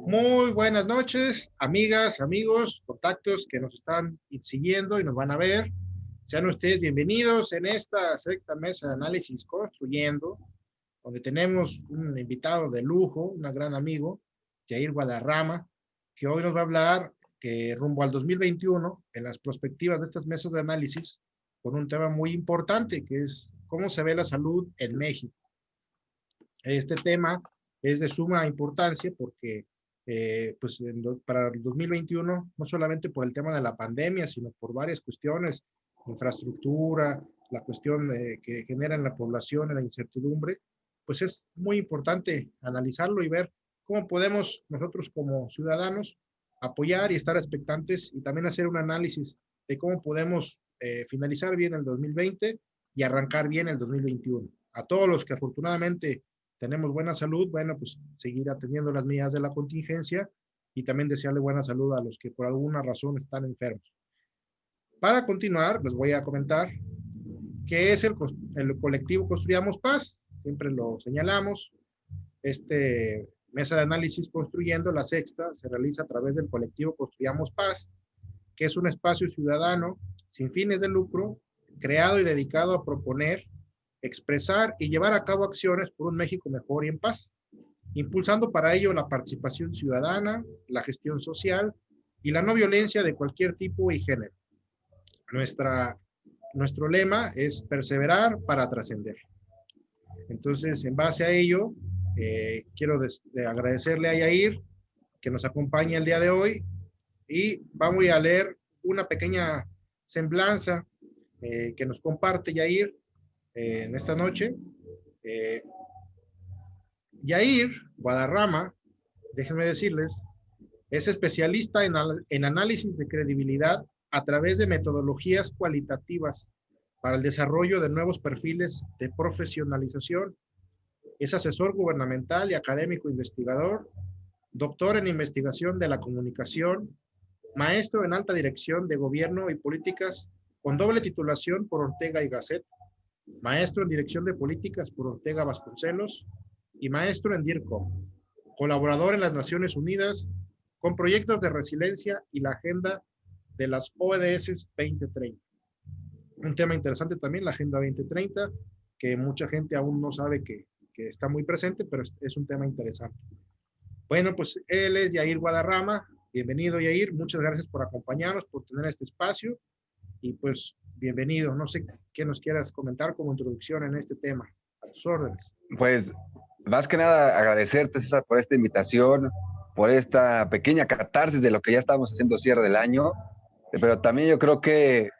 Muy buenas noches, amigas, amigos, contactos que nos están siguiendo y nos van a ver. Sean ustedes bienvenidos en esta sexta mesa de análisis Construyendo, donde tenemos un invitado de lujo, un gran amigo, Jair Guadarrama, que hoy nos va a hablar que rumbo al 2021, en las perspectivas de estas mesas de análisis, con un tema muy importante, que es cómo se ve la salud en México. Este tema es de suma importancia porque pues para el 2021, no solamente por el tema de la pandemia, sino por varias cuestiones, infraestructura, la cuestión que genera en la población, en la incertidumbre, pues es muy importante analizarlo y ver cómo podemos nosotros como ciudadanos apoyar y estar expectantes y también hacer un análisis de cómo podemos finalizar bien el 2020 y arrancar bien el 2021. A todos los que afortunadamente tenemos buena salud, bueno, pues seguir atendiendo las medidas de la contingencia y también desearle buena salud a los que por alguna razón están enfermos. Para continuar, les voy a comentar qué es el colectivo Construyamos Paz. Siempre lo señalamos. Mesa de análisis Construyendo, la sexta, se realiza a través del colectivo Construyamos Paz, que es un espacio ciudadano sin fines de lucro, creado y dedicado a proponer, expresar y llevar a cabo acciones por un México mejor y en paz, impulsando para ello la participación ciudadana, la gestión social y la no violencia de cualquier tipo y género. Nuestro lema es perseverar para trascender. Entonces, en base a ello, quiero agradecerle a Yair que nos acompaña el día de hoy y vamos a leer una pequeña semblanza que nos comparte Yair en esta noche. Yair Guadarrama, déjenme decirles, es especialista en análisis de credibilidad a través de metodologías cualitativas para el desarrollo de nuevos perfiles de profesionalización. Es asesor gubernamental y académico investigador, doctor en investigación de la comunicación, maestro en alta dirección de gobierno y políticas con doble titulación por Ortega y Gasset, maestro en dirección de políticas por Ortega Vasconcelos y maestro en DIRCOM, colaborador en las Naciones Unidas con proyectos de resiliencia y la agenda de las ODS 2030. Un tema interesante también, la Agenda 2030, que mucha gente aún no sabe que está muy presente, pero es un tema interesante. Bueno, pues él es Yair Guadarrama. Bienvenido, Yair. Muchas gracias por acompañarnos, por tener este espacio. Y pues, bienvenido. No sé qué nos quieras comentar como introducción en este tema. A tus órdenes. Pues, más que nada, agradecerte, César, por esta invitación, por esta pequeña catarsis de lo que ya estamos haciendo cierre del año. Pero también yo creo que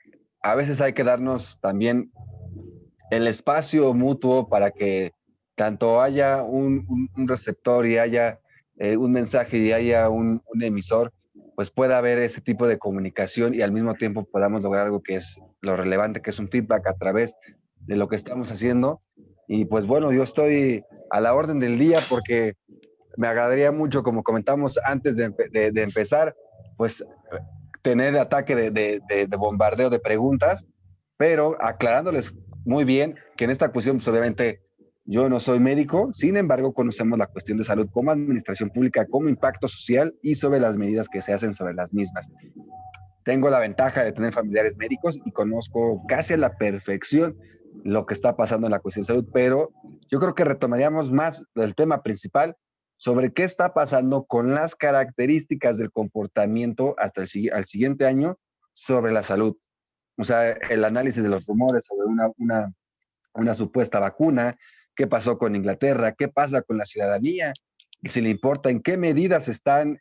a veces hay que darnos también el espacio mutuo para que tanto haya un receptor y haya un mensaje y haya un emisor, pues pueda haber ese tipo de comunicación y al mismo tiempo podamos lograr algo que es lo relevante, que es un feedback a través de lo que estamos haciendo. Y pues bueno, yo estoy a la orden del día porque me agradaría mucho, como comentamos antes de empezar, pues tener el ataque de bombardeo de preguntas, pero aclarándoles muy bien que en esta cuestión, pues obviamente yo no soy médico, sin embargo conocemos la cuestión de salud como administración pública, como impacto social y sobre las medidas que se hacen sobre las mismas. Tengo la ventaja de tener familiares médicos y conozco casi a la perfección lo que está pasando en la cuestión de salud, pero yo creo que retomaríamos más el tema principal sobre qué está pasando con las características del comportamiento hasta al siguiente año sobre la salud. O sea, el análisis de los rumores sobre una supuesta vacuna, qué pasó con Inglaterra, qué pasa con la ciudadanía, y si le importa, en qué medidas están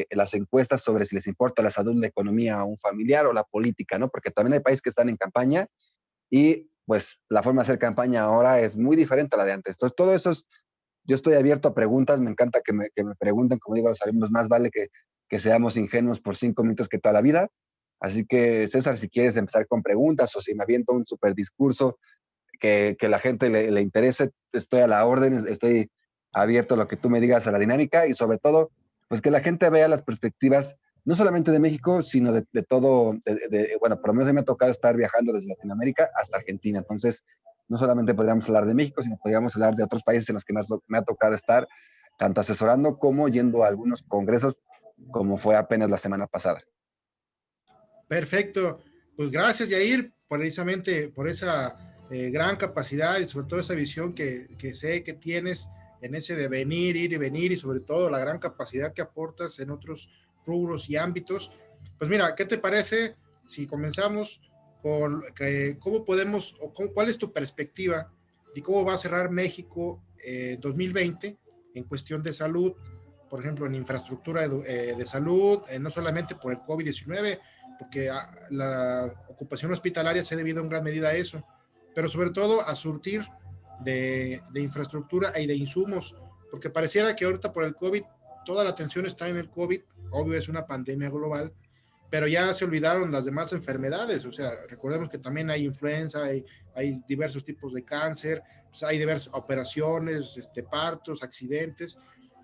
las encuestas sobre si les importa la salud, la economía a un familiar o la política, ¿no? Porque también hay países que están en campaña y pues la forma de hacer campaña ahora es muy diferente a la de antes. Entonces, todo eso es, yo estoy abierto a preguntas, me encanta que me pregunten, como digo a los alumnos, más vale que seamos ingenuos por 5 minutos que toda la vida. Así que, César, si quieres empezar con preguntas o si me aviento un super discurso que la gente le interese, estoy a la orden, estoy abierto a lo que tú me digas, a la dinámica y sobre todo, pues que la gente vea las perspectivas, no solamente de México, sino de todo, bueno, por lo menos a mí me ha tocado estar viajando desde Latinoamérica hasta Argentina, entonces no solamente podríamos hablar de México, sino podríamos hablar de otros países en los que me ha tocado estar tanto asesorando como yendo a algunos congresos, como fue apenas la semana pasada. Perfecto. Pues gracias, Yair, precisamente por esa gran capacidad y sobre todo esa visión que sé que tienes en ese de venir, ir y venir y sobre todo la gran capacidad que aportas en otros rubros y ámbitos. Pues mira, ¿qué te parece si comenzamos con cómo podemos o cuál es tu perspectiva de cómo va a cerrar México 2020 en cuestión de salud, por ejemplo, en infraestructura de salud, no solamente por el COVID-19, porque la ocupación hospitalaria se ha debido en gran medida a eso, pero sobre todo a surtir de infraestructura y de insumos, porque pareciera que ahorita por el COVID, toda la atención está en el COVID, obvio es una pandemia global, pero ya se olvidaron las demás enfermedades, o sea, recordemos que también hay influenza, hay diversos tipos de cáncer, pues hay diversas operaciones, partos, accidentes,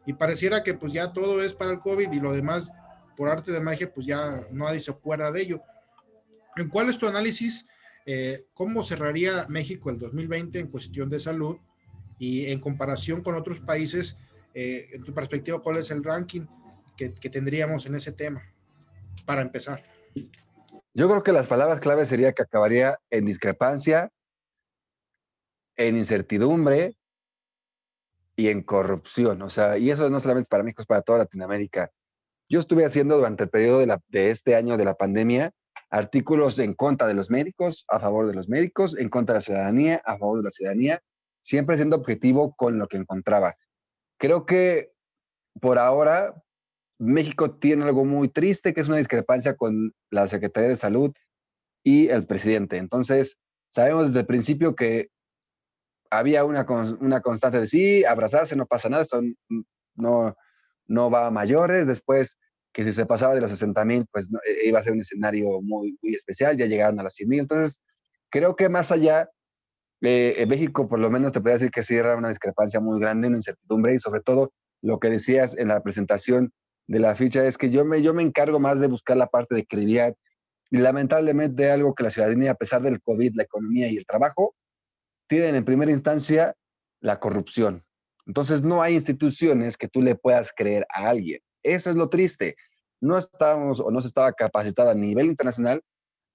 y pareciera que pues ya todo es para el COVID y lo demás por arte de magia pues ya nadie se acuerda de ello. ¿En cuál es tu análisis? ¿Cómo cerraría México el 2020 en cuestión de salud y en comparación con otros países? En tu perspectiva, ¿cuál es el ranking que tendríamos en ese tema para empezar? Yo creo que las palabras clave sería que acabaría en discrepancia, en incertidumbre y en corrupción. O sea, y eso no solamente para México, es para toda Latinoamérica. Yo estuve haciendo durante el periodo de este año de la pandemia artículos en contra de los médicos, a favor de los médicos, en contra de la ciudadanía, a favor de la ciudadanía, siempre siendo objetivo con lo que encontraba. Creo que por ahora México tiene algo muy triste, que es una discrepancia con la Secretaría de Salud y el presidente. Entonces, sabemos desde el principio que había una constante de sí, abrazarse, no pasa nada, no, no va a mayores. Después, que si se pasaba de los 60,000, pues no, iba a ser un escenario muy, muy especial, ya llegaron a los 100,000. Entonces, creo que más allá, en México por lo menos te podría decir que sí era una discrepancia muy grande, una incertidumbre y sobre todo lo que decías en la presentación de la ficha es que yo me encargo más de buscar la parte de credibilidad y lamentablemente algo que la ciudadanía, a pesar del COVID, la economía y el trabajo, tienen en primera instancia la corrupción. Entonces no hay instituciones que tú le puedas creer a alguien. Eso es lo triste. No estábamos o no se estaba capacitado a nivel internacional,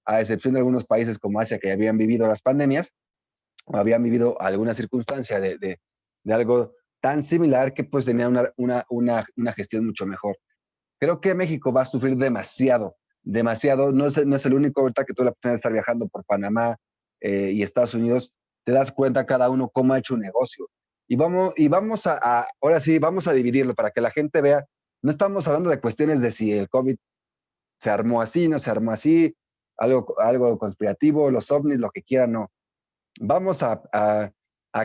a excepción de algunos países como Asia que habían vivido las pandemias o habían vivido alguna circunstancia de algo tan similar que pues tenía una gestión mucho mejor. Creo que México va a sufrir demasiado, demasiado. No es el único, ahorita que tuve la oportunidad de estar viajando por Panamá y Estados Unidos, te das cuenta cada uno cómo ha hecho un negocio. Y vamos ahora sí, vamos a dividirlo para que la gente vea. No estamos hablando de cuestiones de si el COVID se armó así, no se armó así, algo conspirativo, los ovnis, lo que quieran, no. Vamos a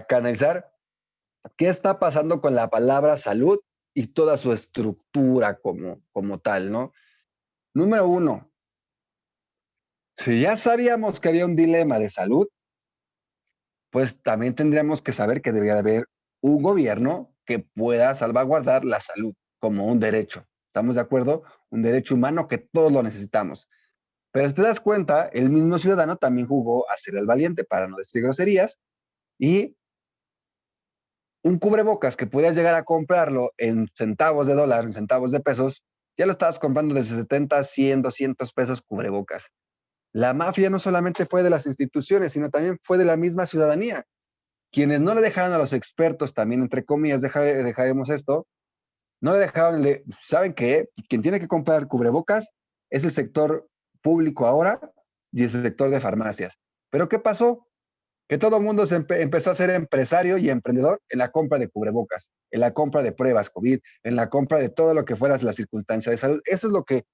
canalizar qué está pasando con la palabra salud y toda su estructura como tal, ¿no? Número uno, si ya sabíamos que había un dilema de salud, pues también tendríamos que saber que debería de haber un gobierno que pueda salvaguardar la salud como un derecho. ¿Estamos de acuerdo? Un derecho humano que todos lo necesitamos. Pero si te das cuenta, el mismo ciudadano también jugó a ser el valiente, para no decir groserías, y un cubrebocas que podías llegar a comprarlo en centavos de dólar, en centavos de pesos, ya lo estabas comprando desde 70, 100, 200 pesos cubrebocas. La mafia no solamente fue de las instituciones, sino también fue de la misma ciudadanía. Quienes no le dejaron a los expertos, también entre comillas, dejaremos esto, no le dejaron, ¿saben qué? Quien tiene que comprar cubrebocas es el sector público ahora y es el sector de farmacias. ¿Pero qué pasó? Que todo el mundo empezó a ser empresario y emprendedor en la compra de cubrebocas, en la compra de pruebas COVID, en la compra de todo lo que fuera la circunstancia de salud. Eso es lo que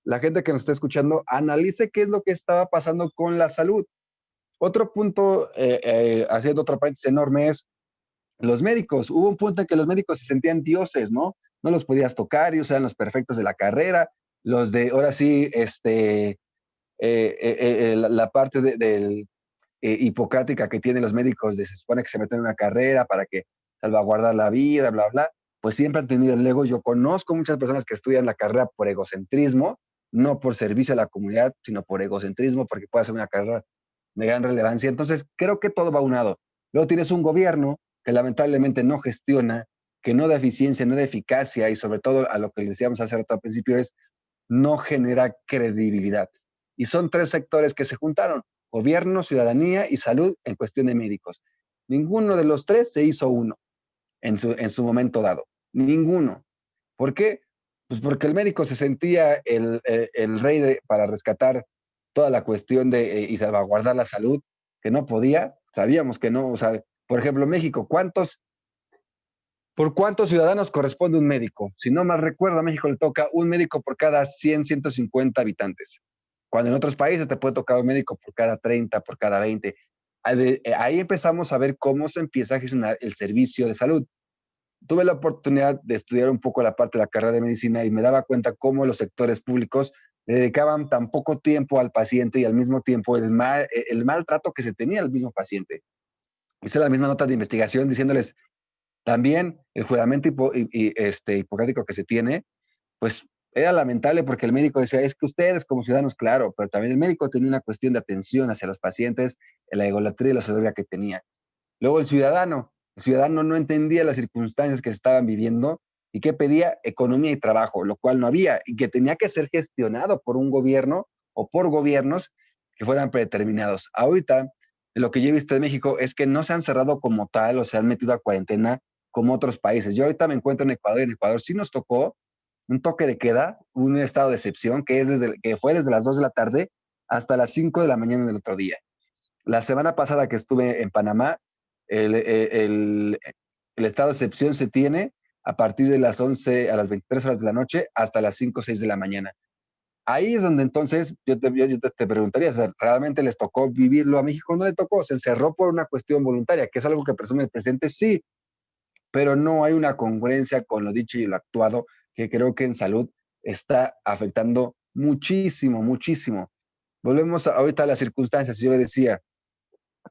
la gente que nos está escuchando analice qué es lo que estaba pasando con la salud. Otro punto, haciendo otra paréntesis enorme, es los médicos. Hubo un punto en que los médicos se sentían dioses, ¿no? No los podías tocar, ellos eran los perfectos de la carrera, los de, ahora sí, la parte del hipocrática que tienen los médicos, se supone que se meten en una carrera para que salvaguardar la vida, bla, bla, pues siempre han tenido el ego. Yo conozco muchas personas que estudian la carrera por egocentrismo, no por servicio a la comunidad, sino por egocentrismo, porque puede ser una carrera de gran relevancia. Entonces, creo que todo va unado. Luego tienes un gobierno que lamentablemente no gestiona, que no da eficiencia, no da eficacia y sobre todo a lo que le decíamos hace rato al principio es no genera credibilidad. Y son tres sectores que se juntaron, gobierno, ciudadanía y salud en cuestión de médicos. Ninguno de los tres se hizo uno en su momento dado. Ninguno. ¿Por qué? Pues porque el médico se sentía el rey para rescatar toda la cuestión de, y salvaguardar la salud, que no podía, sabíamos que no, o sea, por ejemplo, México, ¿por cuántos ciudadanos corresponde un médico? Si no mal recuerdo, a México le toca un médico por cada 100, 150 habitantes. Cuando en otros países te puede tocar un médico por cada 30, por cada 20. Ahí empezamos a ver cómo se empieza a gestionar el servicio de salud. Tuve la oportunidad de estudiar un poco la parte de la carrera de medicina y me daba cuenta cómo los sectores públicos le dedicaban tan poco tiempo al paciente y al mismo tiempo el maltrato que se tenía al mismo paciente. Hice la misma nota de investigación diciéndoles también el juramento hipocrático que se tiene, pues era lamentable porque el médico decía, es que ustedes como ciudadanos, claro, pero también el médico tenía una cuestión de atención hacia los pacientes, la egolatría y la soberbia que tenía. Luego el ciudadano no entendía las circunstancias que se estaban viviendo y que pedía economía y trabajo, lo cual no había y que tenía que ser gestionado por un gobierno o por gobiernos que fueran predeterminados. Ahorita, lo que yo he visto en México es que no se han cerrado como tal o se han metido a cuarentena como otros países. Yo ahorita me encuentro en Ecuador y en Ecuador sí nos tocó un toque de queda, un estado de excepción que fue desde las 2 de la tarde hasta las 5 de la mañana del otro día. La semana pasada que estuve en Panamá, el, el, el estado de excepción se tiene a partir de las 11 a las 23 horas de la noche hasta las 5 o 6 de la mañana. Ahí es donde entonces yo te preguntaría, o sea, ¿realmente les tocó vivirlo? A México no le tocó, se encerró por una cuestión voluntaria, que es algo que presume el presidente, sí, pero no hay una congruencia con lo dicho y lo actuado, que creo que en salud está afectando muchísimo, muchísimo. Volvemos ahorita a las circunstancias. Yo le decía,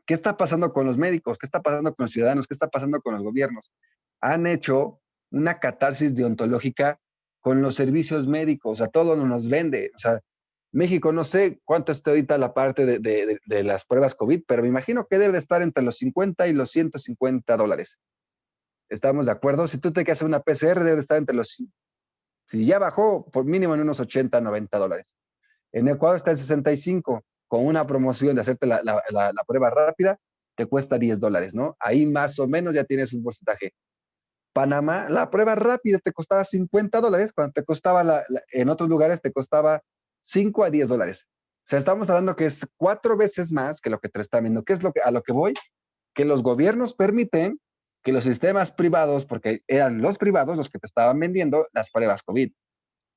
¿qué está pasando con los médicos? ¿Qué está pasando con los ciudadanos? ¿Qué está pasando con los gobiernos? Han hecho una catarsis deontológica con los servicios médicos, a todo nos vende. O sea, México, no sé cuánto está ahorita la parte de las pruebas COVID, pero me imagino que debe de estar entre los 50 y los $150. ¿Estamos de acuerdo? Si tú te quieres hacer una PCR, debe de estar entre si ya bajó, por mínimo en unos 80, $90. En Ecuador está en 65, con una promoción de hacerte la prueba rápida, te cuesta $10, ¿no? Ahí más o menos ya tienes un porcentaje. Panamá, la prueba rápida te costaba $50, cuando te costaba, en otros lugares te costaba $5 a $10. O sea, estamos hablando que es 4 veces más que lo que te está viendo. ¿Qué es a lo que voy? Que los gobiernos permiten que los sistemas privados, porque eran los privados los que te estaban vendiendo las pruebas COVID.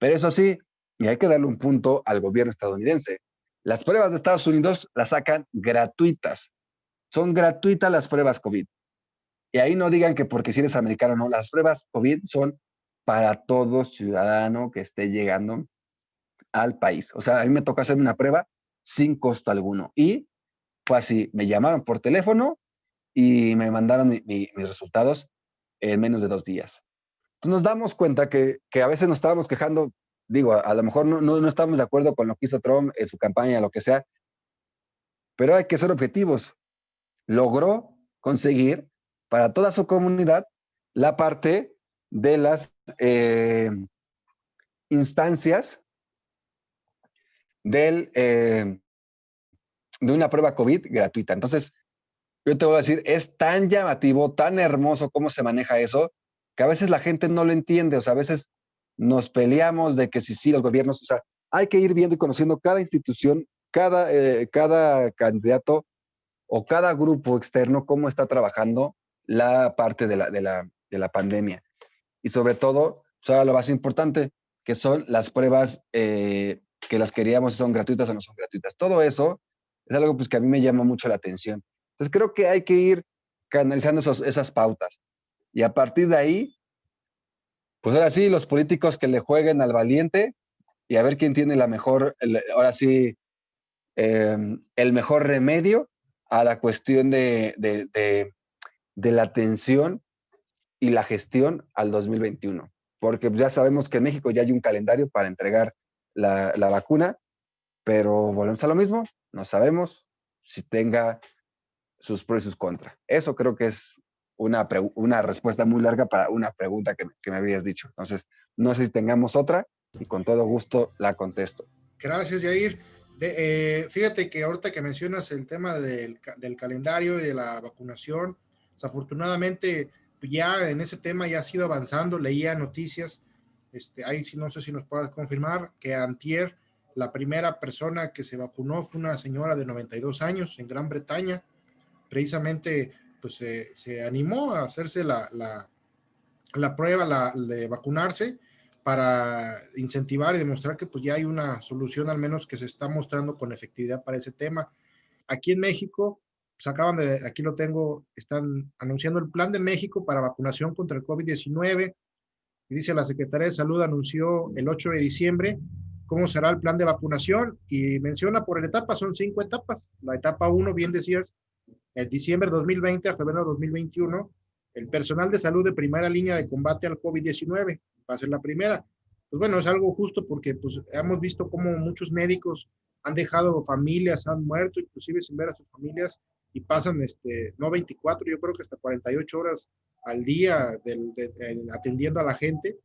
Pero eso sí, y hay que darle un punto al gobierno estadounidense. Las pruebas de Estados Unidos las sacan gratuitas. Son gratuitas las pruebas COVID. Y ahí no digan que porque si eres americano, no. Las pruebas COVID son para todo ciudadano que esté llegando al país. O sea, a mí me tocó hacerme una prueba sin costo alguno. Y fue así, me llamaron por teléfono y me mandaron mis resultados en menos de 2 días. Entonces nos damos cuenta que a veces nos estábamos quejando, digo, a lo mejor no estamos de acuerdo con lo que hizo Trump en su campaña, lo que sea, pero hay que ser objetivos. Logró conseguir para toda su comunidad la parte de las instancias de una prueba COVID gratuita. Entonces, yo te voy a decir, es tan llamativo, tan hermoso cómo se maneja eso, que a veces la gente no lo entiende, o sea, a veces nos peleamos de que si sí los gobiernos, o sea, hay que ir viendo y conociendo cada institución, cada candidato o cada grupo externo, cómo está trabajando la parte de la pandemia. Y sobre todo, o sea, lo más importante, que son las pruebas que las queríamos, si son gratuitas o no son gratuitas. Todo eso es algo pues, que a mí me llama mucho la atención. Entonces creo que hay que ir canalizando esas pautas. Y a partir de ahí, pues ahora sí, los políticos que le jueguen al valiente y a ver quién tiene ahora sí, el mejor remedio a la cuestión de la atención y la gestión al 2021. Porque ya sabemos que en México ya hay un calendario para entregar la vacuna, pero volvemos a lo mismo, no sabemos si tenga sus pros y sus contras. Eso creo que es una respuesta muy larga para una pregunta que me habías dicho. Entonces, no sé si tengamos otra y con todo gusto la contesto. Gracias, Yair. Fíjate que ahorita que mencionas el tema del calendario y de la vacunación, desafortunadamente ya en ese tema ya ha sido avanzando, leía noticias, ahí sí no sé si nos puedas confirmar que antier la primera persona que se vacunó fue una señora de 92 años en Gran Bretaña, precisamente pues se animó a hacerse la prueba de vacunarse para incentivar y demostrar que pues ya hay una solución al menos que se está mostrando con efectividad para ese tema. Aquí en México, pues aquí lo tengo, están anunciando el plan de México para vacunación contra el COVID-19 y dice la Secretaría de Salud anunció el 8 de diciembre cómo será el plan de vacunación y menciona por etapas, son 5 etapas. La etapa 1, bien decías, el diciembre de 2020 a febrero de 2021, el personal de salud de primera línea de combate al COVID-19 va a ser la primera. Pues bueno, es algo justo porque pues, hemos visto cómo muchos médicos han dejado familias, han muerto, inclusive sin ver a sus familias, y pasan, no 24, yo creo que hasta 48 horas al día atendiendo a la gente,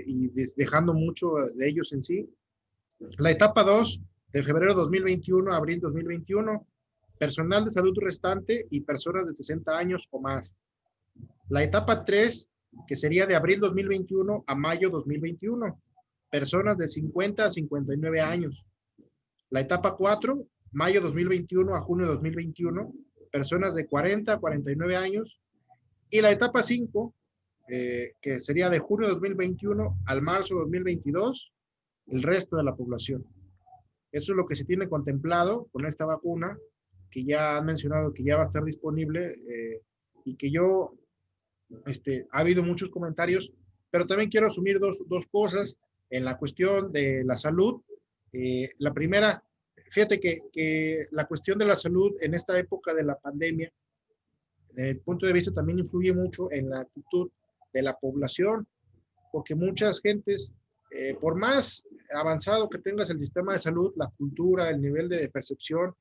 y dejando mucho de ellos en sí. La etapa 2, de febrero 2021 a abril 2021, personal de salud restante y personas de 60 años o más. La etapa 3, que sería de abril 2021 a mayo 2021, personas de 50 a 59 años. La etapa 4, mayo 2021 a junio 2021, personas de 40 a 49 años. Y la etapa 5, que sería de junio 2021 al marzo 2022, el resto de la población. Eso es lo que se tiene contemplado con esta vacuna, que ya han mencionado que ya va a estar disponible, y que ha habido muchos comentarios, pero también quiero asumir dos cosas en la cuestión de la salud. La primera, fíjate que la cuestión de la salud en esta época de la pandemia, desde el punto de vista también influye mucho en la actitud de la población, porque muchas gentes, por más avanzado que tengas el sistema de salud, la cultura, el nivel de percepción,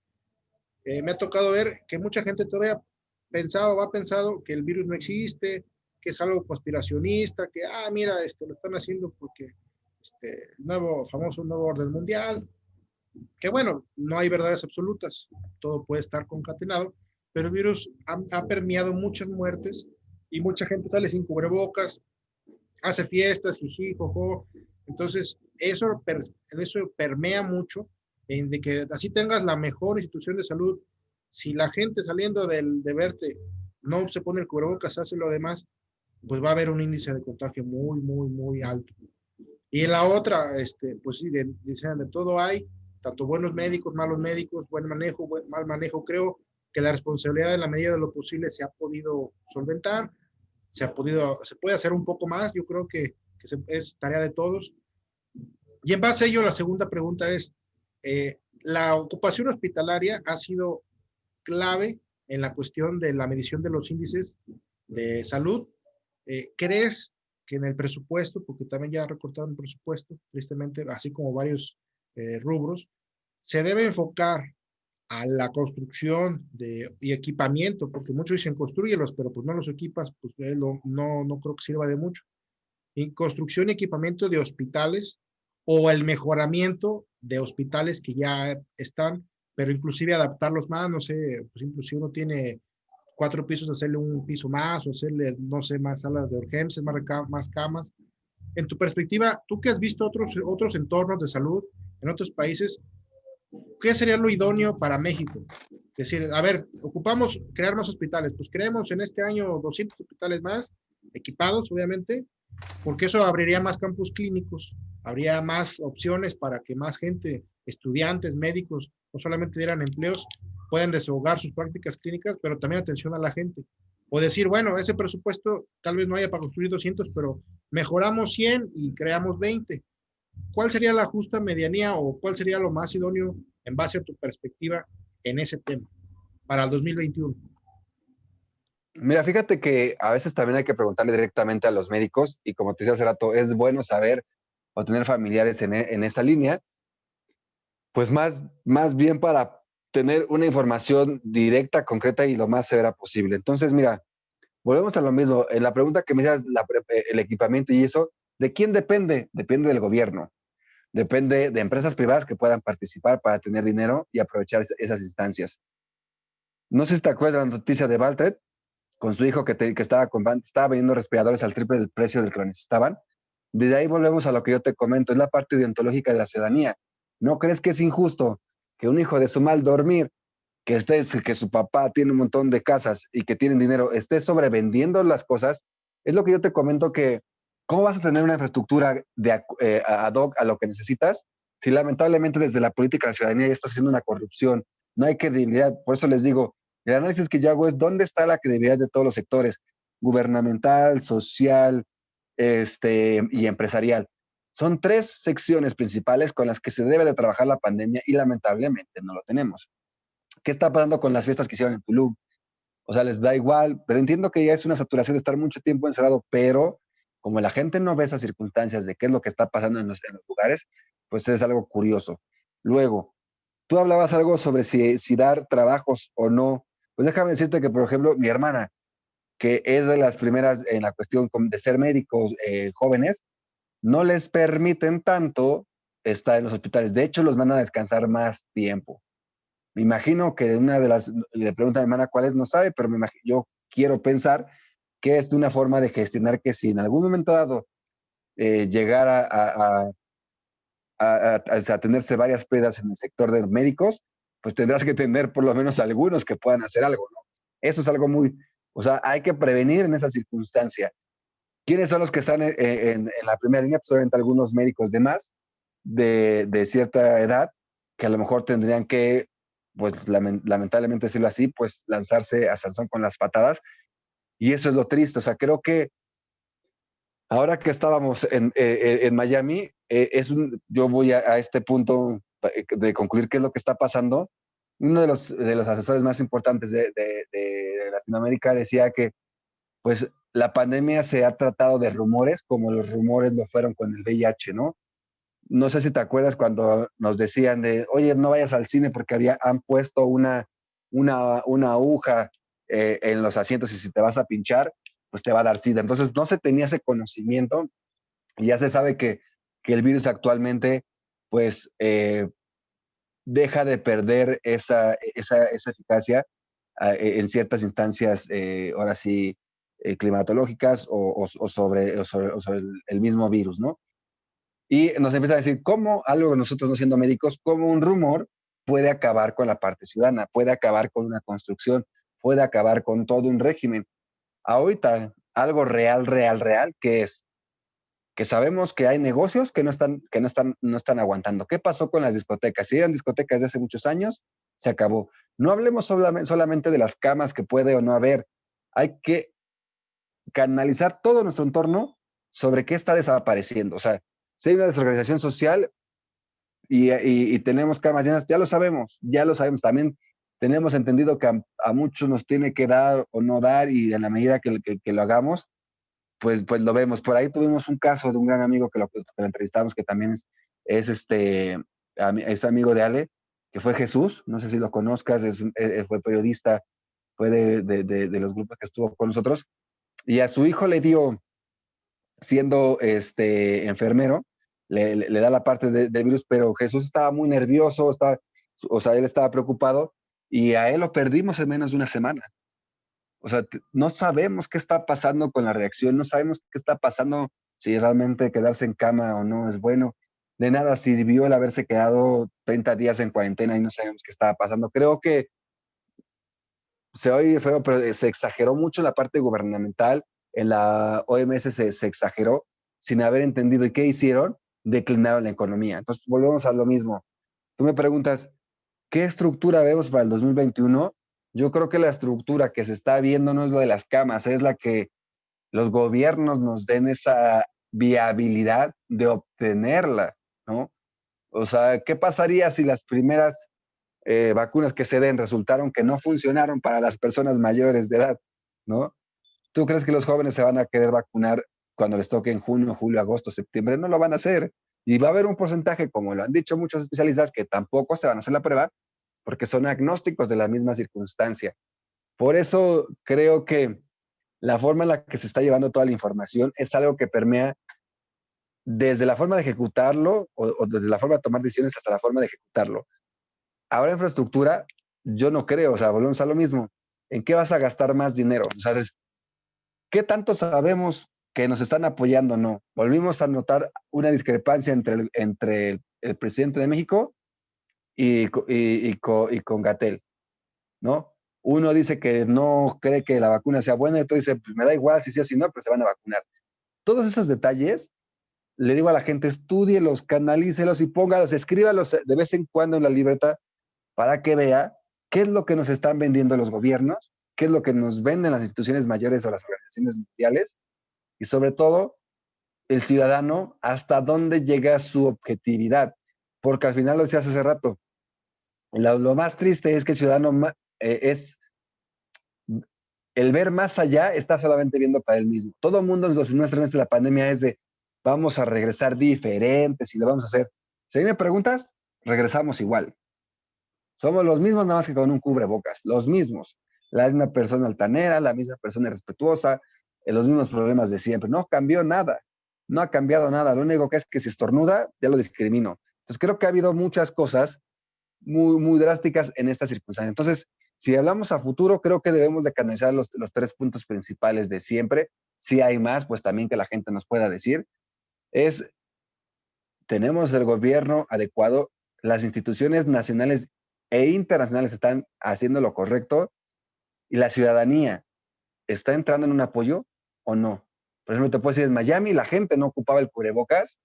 me ha tocado ver que mucha gente todavía ha pensado que el virus no existe, que es algo conspiracionista, que, mira, lo están haciendo porque famoso nuevo orden mundial, que bueno, no hay verdades absolutas, todo puede estar concatenado, pero el virus ha permeado muchas muertes y mucha gente sale sin cubrebocas, hace fiestas, jiji, jojo. Entonces, eso permea mucho de que así tengas la mejor institución de salud. Si la gente saliendo de verte no se pone el cubrebocas, hace lo demás, pues va a haber un índice de contagio muy, muy, muy alto. Y en la otra, pues sí, dicen de todo hay, tanto buenos médicos, malos médicos, buen manejo, mal manejo. Creo que la responsabilidad en la medida de lo posible se ha podido solventar, se puede hacer un poco más, yo creo que es tarea de todos. Y en base a ello, la segunda pregunta es, la ocupación hospitalaria ha sido clave en la cuestión de la medición de los índices de salud. ¿Crees que en el presupuesto, porque también ya recortaron el presupuesto, tristemente, así como varios rubros, se debe enfocar a la construcción y equipamiento, porque muchos dicen construyelos, pero pues no los equipas, pues no creo que sirva de mucho. Y construcción y equipamiento de hospitales o el mejoramiento de hospitales que ya están, pero inclusive adaptarlos más, no sé, pues inclusive uno tiene 4 pisos, hacerle un piso más o hacerle, no sé, más salas de urgencias, más camas. En tu perspectiva, tú que has visto otros entornos de salud en otros países, ¿qué sería lo idóneo para México? Es decir, a ver, ocupamos crear más hospitales, pues creemos en este año 200 hospitales más, equipados, obviamente, porque eso abriría más campus clínicos, habría más opciones para que más gente, estudiantes, médicos, no solamente dieran empleos, puedan desahogar sus prácticas clínicas, pero también atención a la gente. O decir, bueno, ese presupuesto tal vez no haya para construir 200, pero mejoramos 100 y creamos 20. ¿Cuál sería la justa medianía o cuál sería lo más idóneo en base a tu perspectiva en ese tema para el 2021? Mira, fíjate que a veces también hay que preguntarle directamente a los médicos y como te decía hace rato, es bueno saber o tener familiares en esa línea, pues más bien para tener una información directa, concreta y lo más severa posible. Entonces, mira, volvemos a lo mismo. La pregunta que me decías, el equipamiento y eso, ¿de quién depende? Depende del gobierno. Depende de empresas privadas que puedan participar para tener dinero y aprovechar esas instancias. No sé si te acuerdas de la noticia de Valtret con su hijo que estaba vendiendo respiradores al triple del precio del que lo necesitaban. Desde ahí volvemos a lo que yo te comento, es la parte deontológica de la ciudadanía. ¿No crees que es injusto que un hijo de su mal dormir, que su papá tiene un montón de casas y que tienen dinero, esté sobrevendiendo las cosas? Es lo que yo te comento que, ¿cómo vas a tener una infraestructura ad hoc a lo que necesitas si lamentablemente desde la política de la ciudadanía ya está haciendo una corrupción? No hay credibilidad. Por eso les digo, el análisis que yo hago es dónde está la credibilidad de todos los sectores, gubernamental, social, y empresarial. Son tres secciones principales con las que se debe de trabajar la pandemia y lamentablemente no lo tenemos. ¿Qué está pasando con las fiestas que hicieron en Tulum? O sea, les da igual, pero entiendo que ya es una saturación de estar mucho tiempo encerrado, pero como la gente no ve esas circunstancias de qué es lo que está pasando en los lugares, pues es algo curioso. Luego, tú hablabas algo sobre si dar trabajos o no. Pues déjame decirte que, por ejemplo, mi hermana, que es de las primeras en la cuestión de ser médicos jóvenes, no les permiten tanto estar en los hospitales. De hecho, los mandan a descansar más tiempo. Me imagino que una de las, le pregunta a mi hermana cuál es, no sabe, pero yo quiero pensar que es de una forma de gestionar que si en algún momento dado llegara a tenerse varias pérdidas en el sector de los médicos, pues tendrás que tener por lo menos algunos que puedan hacer algo, ¿no? Eso es algo muy, o sea, hay que prevenir en esa circunstancia. ¿Quiénes son los que están en la primera línea? Pues obviamente algunos médicos de más, de cierta edad, que a lo mejor tendrían que, pues lamentablemente decirlo así, pues lanzarse a Sansón con las patadas. Y eso es lo triste. O sea, creo que ahora que estábamos en Miami, yo voy a este punto de concluir qué es lo que está pasando. Uno de los asesores más importantes de Latinoamérica decía que pues la pandemia se ha tratado de rumores como los rumores lo fueron con el VIH, ¿no? No sé si te acuerdas cuando nos decían de, oye, no vayas al cine porque han puesto una aguja en los asientos y si te vas a pinchar, pues te va a dar SIDA. Entonces no se tenía ese conocimiento y ya se sabe que el virus actualmente, pues, deja de perder esa eficacia en ciertas instancias, ahora sí, climatológicas o sobre el mismo virus, ¿no? Y nos empieza a decir cómo algo, nosotros no siendo médicos, cómo un rumor puede acabar con la parte ciudadana, puede acabar con una construcción, puede acabar con todo un régimen. Ahorita, algo real, que es que sabemos que hay negocios no están aguantando. ¿Qué pasó con las discotecas? Si eran discotecas de hace muchos años, se acabó. No hablemos solamente de las camas que puede o no haber. Hay que canalizar todo nuestro entorno sobre qué está desapareciendo. O sea, si hay una desorganización social y tenemos camas llenas, ya lo sabemos. También tenemos entendido que a muchos nos tiene que dar o no dar y en la medida que lo hagamos, pues lo vemos. Por ahí tuvimos un caso de un gran amigo que lo entrevistamos, que también es amigo de Ale, que fue Jesús, no sé si lo conozcas, fue periodista, fue de los grupos que estuvo con nosotros, y a su hijo le dio, siendo enfermero, le da la parte del virus, pero Jesús estaba muy nervioso, o sea, él estaba preocupado, y a él lo perdimos en menos de una semana. O sea, no sabemos qué está pasando con la reacción, no sabemos qué está pasando, si realmente quedarse en cama o no es bueno. De nada sirvió el haberse quedado 30 días en cuarentena y no sabemos qué estaba pasando. Creo que se oye feo, pero se exageró mucho la parte gubernamental. En la OMS se exageró sin haber entendido. ¿Y qué hicieron? Declinaron la economía. Entonces, volvemos a lo mismo. Tú me preguntas, ¿qué estructura vemos para el 2021? Yo creo que la estructura que se está viendo no es lo de las camas, es la que los gobiernos nos den esa viabilidad de obtenerla, ¿no? O sea, ¿qué pasaría si las primeras vacunas que se den resultaron que no funcionaron para las personas mayores de edad, ¿no? ¿Tú crees que los jóvenes se van a querer vacunar cuando les toque en junio, julio, agosto, septiembre? No lo van a hacer. Y va a haber un porcentaje, como lo han dicho muchos especialistas, que tampoco se van a hacer la prueba porque son agnósticos de la misma circunstancia. Por eso creo que la forma en la que se está llevando toda la información es algo que permea desde la forma de ejecutarlo o desde la forma de tomar decisiones hasta la forma de ejecutarlo. Ahora infraestructura, yo no creo, o sea, volvemos a lo mismo. ¿En qué vas a gastar más dinero? O sea, ¿qué tanto sabemos que nos están apoyando o no? Volvimos a notar una discrepancia entre el presidente de México y con Gatell, ¿no? Uno dice que no cree que la vacuna sea buena, y otro dice, pues me da igual si sí o si no, pero se van a vacunar. Todos esos detalles, le digo a la gente, estúdielos, canalícelos y póngalos, escríbalos de vez en cuando en la libreta para que vea qué es lo que nos están vendiendo los gobiernos, qué es lo que nos venden las instituciones mayores o las organizaciones mundiales, y sobre todo el ciudadano hasta dónde llega su objetividad. Porque al final lo decías hace rato, lo más triste es que el ciudadano es el ver más allá, está solamente viendo para él mismo. Todo el mundo en los primeros 3 meses de la pandemia es de vamos a regresar diferentes y lo vamos a hacer. Si a mí me preguntas, regresamos igual. Somos los mismos, nada más que con un cubrebocas, los mismos. La misma persona altanera, la misma persona irrespetuosa, los mismos problemas de siempre. No cambió nada, no ha cambiado nada. Lo único que es que si estornuda, ya lo discrimino. Entonces creo que ha habido muchas cosas muy drásticas en esta circunstancia. Entonces, si hablamos a futuro, creo que debemos de canalizar los 3 puntos principales de siempre. Si hay más, pues también que la gente nos pueda decir. Es, tenemos el gobierno adecuado, las instituciones nacionales e internacionales están haciendo lo correcto y la ciudadanía está entrando en un apoyo o no. Por ejemplo, te puedo decir, en Miami la gente no ocupaba el cubrebocas,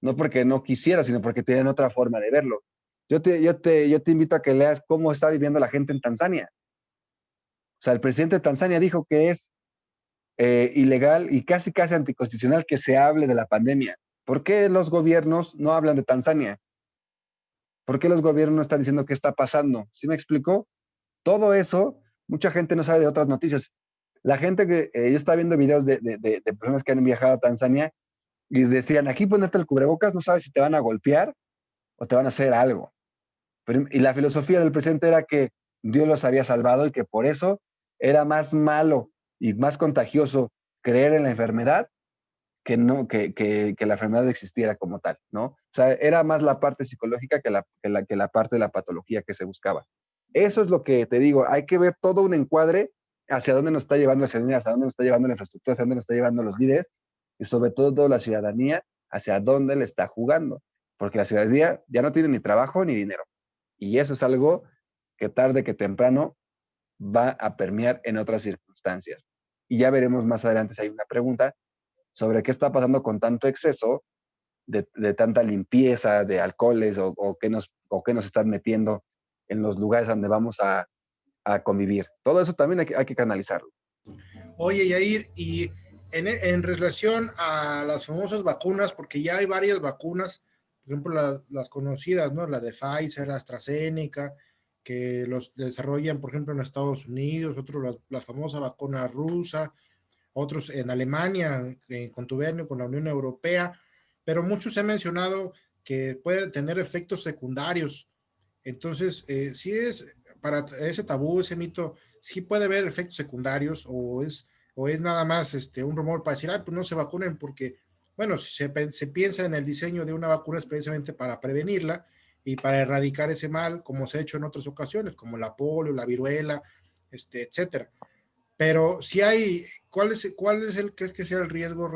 no porque no quisiera, sino porque tienen otra forma de verlo. Yo te invito a que leas cómo está viviendo la gente en Tanzania. O sea, el presidente de Tanzania dijo que es ilegal y casi anticonstitucional que se hable de la pandemia. ¿Por qué los gobiernos no hablan de Tanzania? ¿Por qué los gobiernos no están diciendo qué está pasando? ¿Sí me explicó? Todo eso, mucha gente no sabe de otras noticias. La gente que yo estaba viendo videos de personas que han viajado a Tanzania y decían, aquí ponerte el cubrebocas, no sabes si te van a golpear o te van a hacer algo. Y la filosofía del presidente era que Dios los había salvado y que por eso era más malo y más contagioso creer en la enfermedad que, no, que la enfermedad existiera como tal, ¿no? O sea, era más la parte psicológica que la parte de la patología que se buscaba. Eso es lo que te digo, hay que ver todo un encuadre hacia dónde nos está llevando hacia dónde nos está llevando la infraestructura, hacia dónde nos está llevando los líderes y sobre todo la ciudadanía hacia dónde le está jugando, porque la ciudadanía ya no tiene ni trabajo ni dinero. Y eso es algo que tarde que temprano va a permear en otras circunstancias. Y ya veremos más adelante si hay una pregunta sobre qué está pasando con tanto exceso de tanta limpieza de alcoholes o qué nos están metiendo en los lugares donde vamos a convivir. Todo eso también hay que canalizarlo. Oye, Yair, y en relación a las famosas vacunas, porque ya hay varias vacunas, por ejemplo, las conocidas, ¿no? La de Pfizer, AstraZeneca, que los desarrollan, por ejemplo, en Estados Unidos, otros la famosa vacuna rusa, otros en Alemania, en contubernio con la Unión Europea, pero muchos se han mencionado que pueden tener efectos secundarios. Entonces, si es para ese tabú, ese mito, sí puede haber efectos secundarios o es nada más un rumor para decir, pues no se vacunen porque, bueno, si se piensa en el diseño de una vacuna es precisamente para prevenirla y para erradicar ese mal, como se ha hecho en otras ocasiones, como la polio, la viruela, etcétera. Pero si hay, crees que sea el riesgo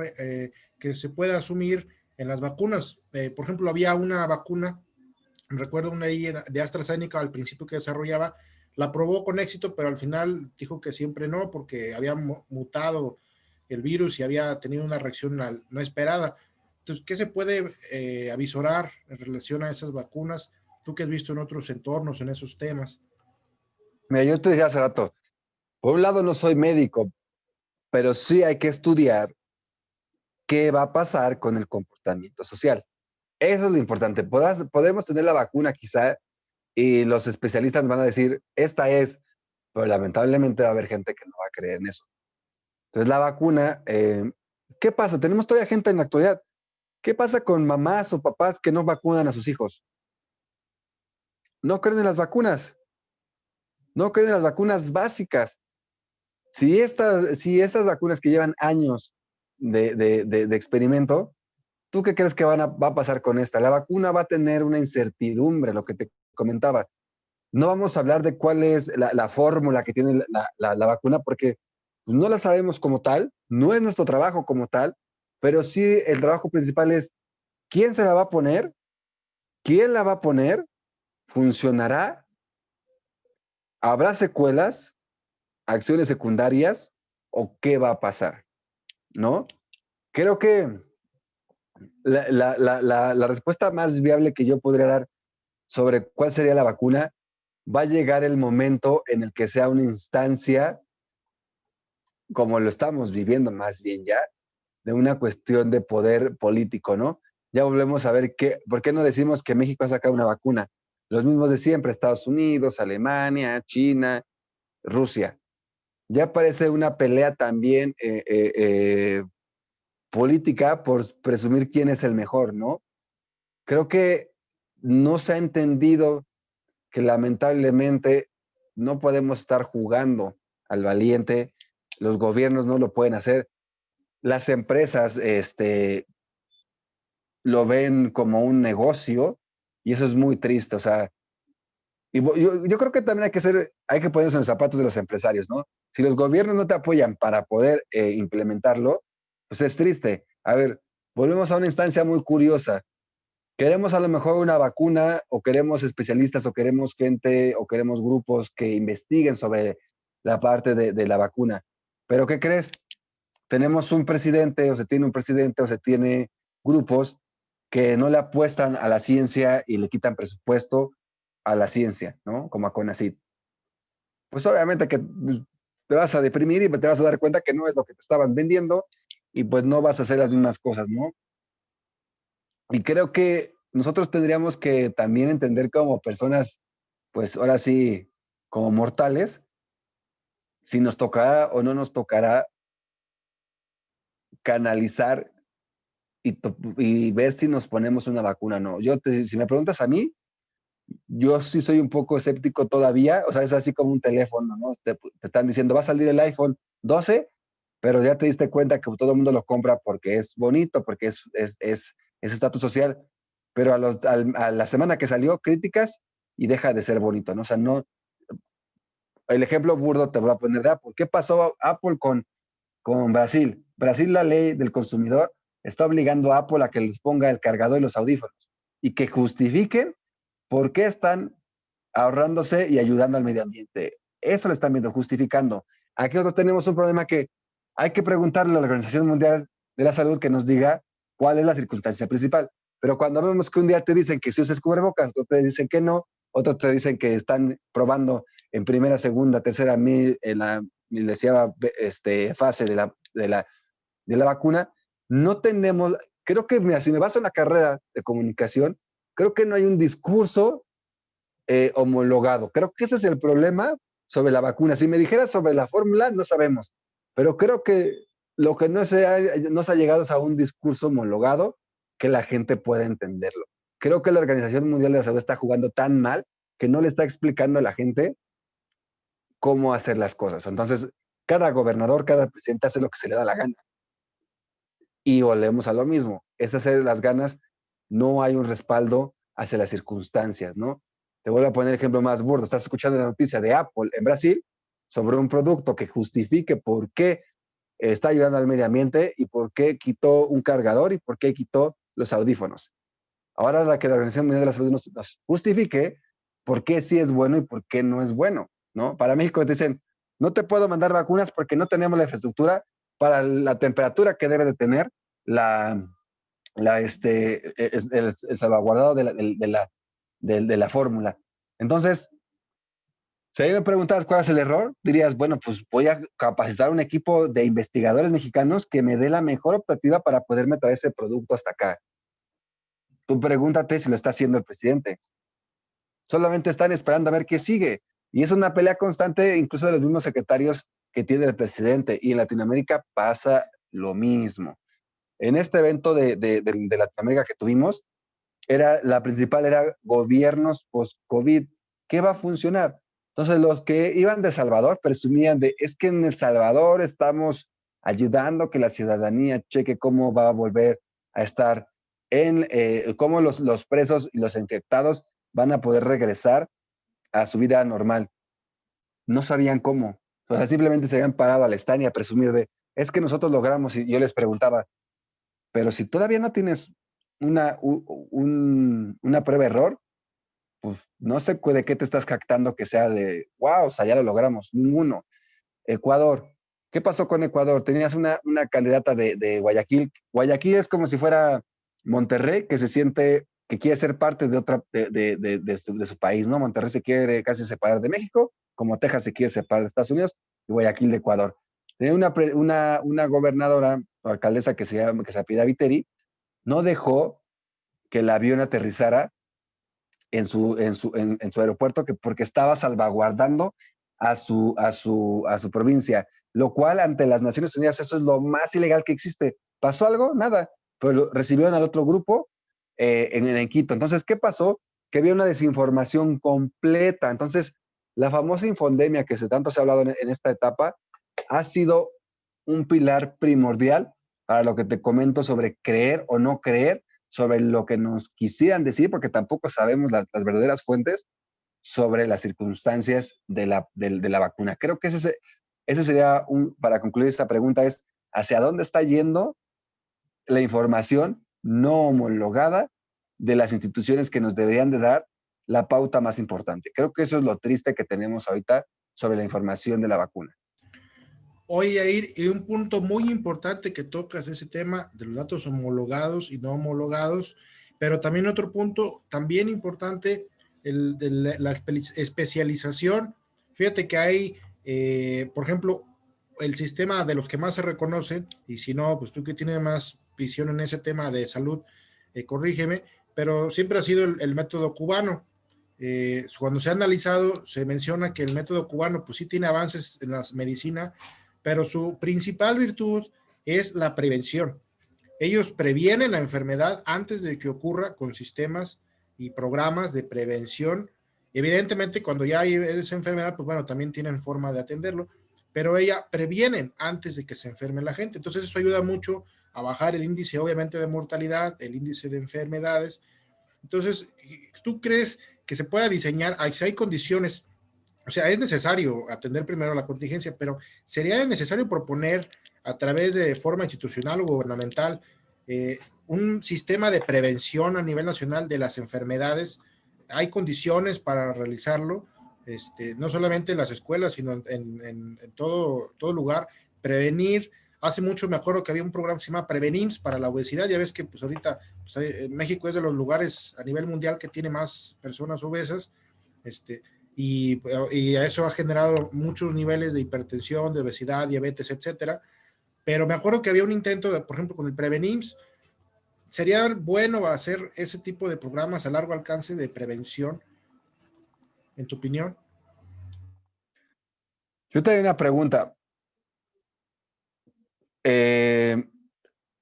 que se pueda asumir en las vacunas? Por ejemplo, había una vacuna, recuerdo una de AstraZeneca al principio que desarrollaba, la probó con éxito, pero al final dijo que siempre no, porque había mutado el virus y había tenido una reacción no esperada. Entonces, ¿qué se puede avisorar en relación a esas vacunas? Tú que has visto en otros entornos, en esos temas. Mira, yo te decía hace rato, por un lado no soy médico, pero sí hay que estudiar qué va a pasar con el comportamiento social. Eso es lo importante. Podemos tener la vacuna quizá y los especialistas van a decir, esta es, pero lamentablemente va a haber gente que no va a creer en eso. Entonces la vacuna, ¿qué pasa? Tenemos todavía gente en la actualidad. ¿Qué pasa con mamás o papás que no vacunan a sus hijos? No creen en las vacunas, no creen en las vacunas básicas. si estas vacunas que llevan años de experimento, ¿tú qué crees que va a pasar con esta? La vacuna va a tener una incertidumbre, lo que te comentaba. No vamos a hablar de cuál es la fórmula que tiene la vacuna, porque pues, no la sabemos como tal, no es nuestro trabajo como tal, pero sí el trabajo principal es quién se la va a poner, quién la va a poner, funcionará, habrá secuelas, acciones secundarias o qué va a pasar, ¿no? Creo que la respuesta más viable que yo podría dar sobre cuál sería la vacuna, va a llegar el momento en el que sea una instancia, como lo estamos viviendo más bien ya, de una cuestión de poder político, ¿no? Ya volvemos a ver ¿por qué no decimos que México ha sacado una vacuna? Los mismos de siempre, Estados Unidos, Alemania, China, Rusia. Ya parece una pelea también política por presumir quién es el mejor, ¿no? Creo que no se ha entendido que lamentablemente no podemos estar jugando al valiente, los gobiernos no lo pueden hacer, las empresas lo ven como un negocio y eso es muy triste, o sea, yo creo que también hay que ponerse en los zapatos de los empresarios, ¿no? Si los gobiernos no te apoyan para poder implementarlo, pues es triste. A ver, volvemos a una instancia muy curiosa. Queremos a lo mejor una vacuna o queremos especialistas o queremos gente o queremos grupos que investiguen sobre la parte de la vacuna. Pero ¿qué crees? Tenemos un presidente o se tiene un presidente o se tiene grupos que no le apuestan a la ciencia y le quitan presupuesto a la ciencia, ¿no? Como a CONACYT. Pues obviamente que pues, te vas a deprimir y te vas a dar cuenta que no es lo que te estaban vendiendo y pues no vas a hacer las mismas cosas, ¿no? Y creo que nosotros tendríamos que también entender como personas, pues ahora sí, como mortales, si nos tocará o no nos tocará canalizar y ver si nos ponemos una vacuna o no. Si me preguntas a mí, yo sí soy un poco escéptico todavía, o sea, es así como un teléfono, ¿no? Te están diciendo, va a salir el iPhone 12, pero ya te diste cuenta que todo el mundo lo compra porque es bonito, porque es estatus social, pero a la semana que salió, críticas y deja de ser bonito, ¿no? O sea, no, el ejemplo burdo te voy a poner de Apple. ¿Qué pasó Apple con Brasil? Brasil, la ley del consumidor está obligando a Apple a que les ponga el cargador y los audífonos y que justifiquen por qué están ahorrándose y ayudando al medio ambiente. Eso lo están viendo, justificando. Aquí nosotros tenemos un problema que hay que preguntarle a la Organización Mundial de la Salud que nos diga cuál es la circunstancia principal. Pero cuando vemos que un día te dicen que si usas cubrebocas, otros te dicen que no, otros te dicen que están probando en primera, segunda, tercera, en la milesiava fase de la vacuna, no tenemos, creo que, mira, si me baso en la carrera de comunicación, creo que no hay un discurso homologado. Creo que ese es el problema sobre la vacuna. Si me dijeras sobre la fórmula, no sabemos, pero creo que lo que no se ha llegado es a un discurso homologado que la gente pueda entenderlo. Creo que la Organización Mundial de la Salud está jugando tan mal que no le está explicando a la gente cómo hacer las cosas. Entonces, cada gobernador, cada presidente hace lo que se le da la gana. Y volvemos a lo mismo. Es hacer las ganas, no hay un respaldo hacia las circunstancias, ¿no? Te vuelvo a poner el ejemplo más burdo. Estás escuchando la noticia de Apple en Brasil sobre un producto que justifique por qué está ayudando al medio ambiente y por qué quitó un cargador y por qué quitó los audífonos. Ahora la que la Organización Mundial de la Salud nos justifique por qué sí es bueno y por qué no es bueno, ¿no? Para México te dicen, no te puedo mandar vacunas porque no tenemos la infraestructura para la temperatura que debe de tener la, el salvaguardado de la fórmula. Entonces, si a mí me preguntas cuál es el error, dirías, bueno, pues voy a capacitar un equipo de investigadores mexicanos que me dé la mejor optativa para poderme traer ese producto hasta acá. Tú pregúntate si lo está haciendo el presidente. Solamente están esperando a ver qué sigue. Y es una pelea constante, incluso de los mismos secretarios que tiene el presidente. Y en Latinoamérica pasa lo mismo. En este evento de Latinoamérica que tuvimos, la principal era gobiernos post-COVID. ¿Qué va a funcionar? Entonces los que iban de Salvador presumían de, es que en El Salvador estamos ayudando a que la ciudadanía cheque cómo va a volver a estar cómo los presos y los infectados van a poder regresar a su vida normal. No sabían cómo. O sea, simplemente se habían parado al stand y a presumir de, es que nosotros logramos, y yo les preguntaba, pero si todavía no tienes una prueba de error, pues no sé de qué te estás captando que sea de, wow, o sea, ya lo logramos. Ninguno. Ecuador. ¿Qué pasó con Ecuador? Tenías una candidata de Guayaquil. Guayaquil es como si fuera Monterrey, que se siente que quiere ser parte de otra de su país, ¿no? Monterrey se quiere casi separar de México, como Texas se quiere separar de Estados Unidos, y Guayaquil de Ecuador. Tenía una gobernadora o alcaldesa que se apellida Viteri, no dejó que el avión aterrizara en su aeropuerto porque estaba salvaguardando a su provincia, lo cual ante las Naciones Unidas eso es lo más ilegal que existe. ¿Pasó algo? Nada, pero recibieron al otro grupo en Quito. Entonces, ¿qué pasó? Que había una desinformación completa. Entonces, la famosa infodemia que tanto se ha hablado en esta etapa ha sido un pilar primordial para lo que te comento sobre creer o no creer, sobre lo que nos quisieran decir, porque tampoco sabemos las verdaderas fuentes sobre las circunstancias de la vacuna. Creo que ese sería, para concluir esta pregunta, es hacia dónde está yendo la información no homologada de las instituciones que nos deberían de dar la pauta más importante. Creo que eso es lo triste que tenemos ahorita sobre la información de la vacuna. Oye, Yair, y un punto muy importante que tocas ese tema de los datos homologados y no homologados, pero también otro punto también importante, el de la especialización. Fíjate que hay, por ejemplo, el sistema de los que más se reconocen, y si no, pues tú que tienes más visión en ese tema de salud, corrígeme, pero siempre ha sido el método cubano. Cuando se ha analizado, se menciona que el método cubano, pues sí tiene avances en la medicina, pero su principal virtud es la prevención. Ellos previenen la enfermedad antes de que ocurra con sistemas y programas de prevención. Evidentemente, cuando ya hay esa enfermedad, pues bueno, también tienen forma de atenderlo, pero ella previenen antes de que se enferme la gente. Entonces eso ayuda mucho a bajar el índice, obviamente, de mortalidad, el índice de enfermedades. Entonces, ¿tú crees que se pueda diseñar, si hay condiciones, o sea, es necesario atender primero la contingencia, pero sería necesario proponer a través de forma institucional o gubernamental un sistema de prevención a nivel nacional de las enfermedades? Hay condiciones para realizarlo, no solamente en las escuelas, sino en todo lugar. Prevenir. Hace mucho me acuerdo que había un programa que se llama Prevenims para la obesidad. Ya ves que pues ahorita pues, México es de los lugares a nivel mundial que tiene más personas obesas. Este, y eso ha generado muchos niveles de hipertensión, de obesidad, diabetes, etcétera. Pero me acuerdo que había un intento, por ejemplo, con el Prevenims. ¿Sería bueno hacer ese tipo de programas a largo alcance de prevención, en tu opinión? Yo te doy una pregunta. Eh,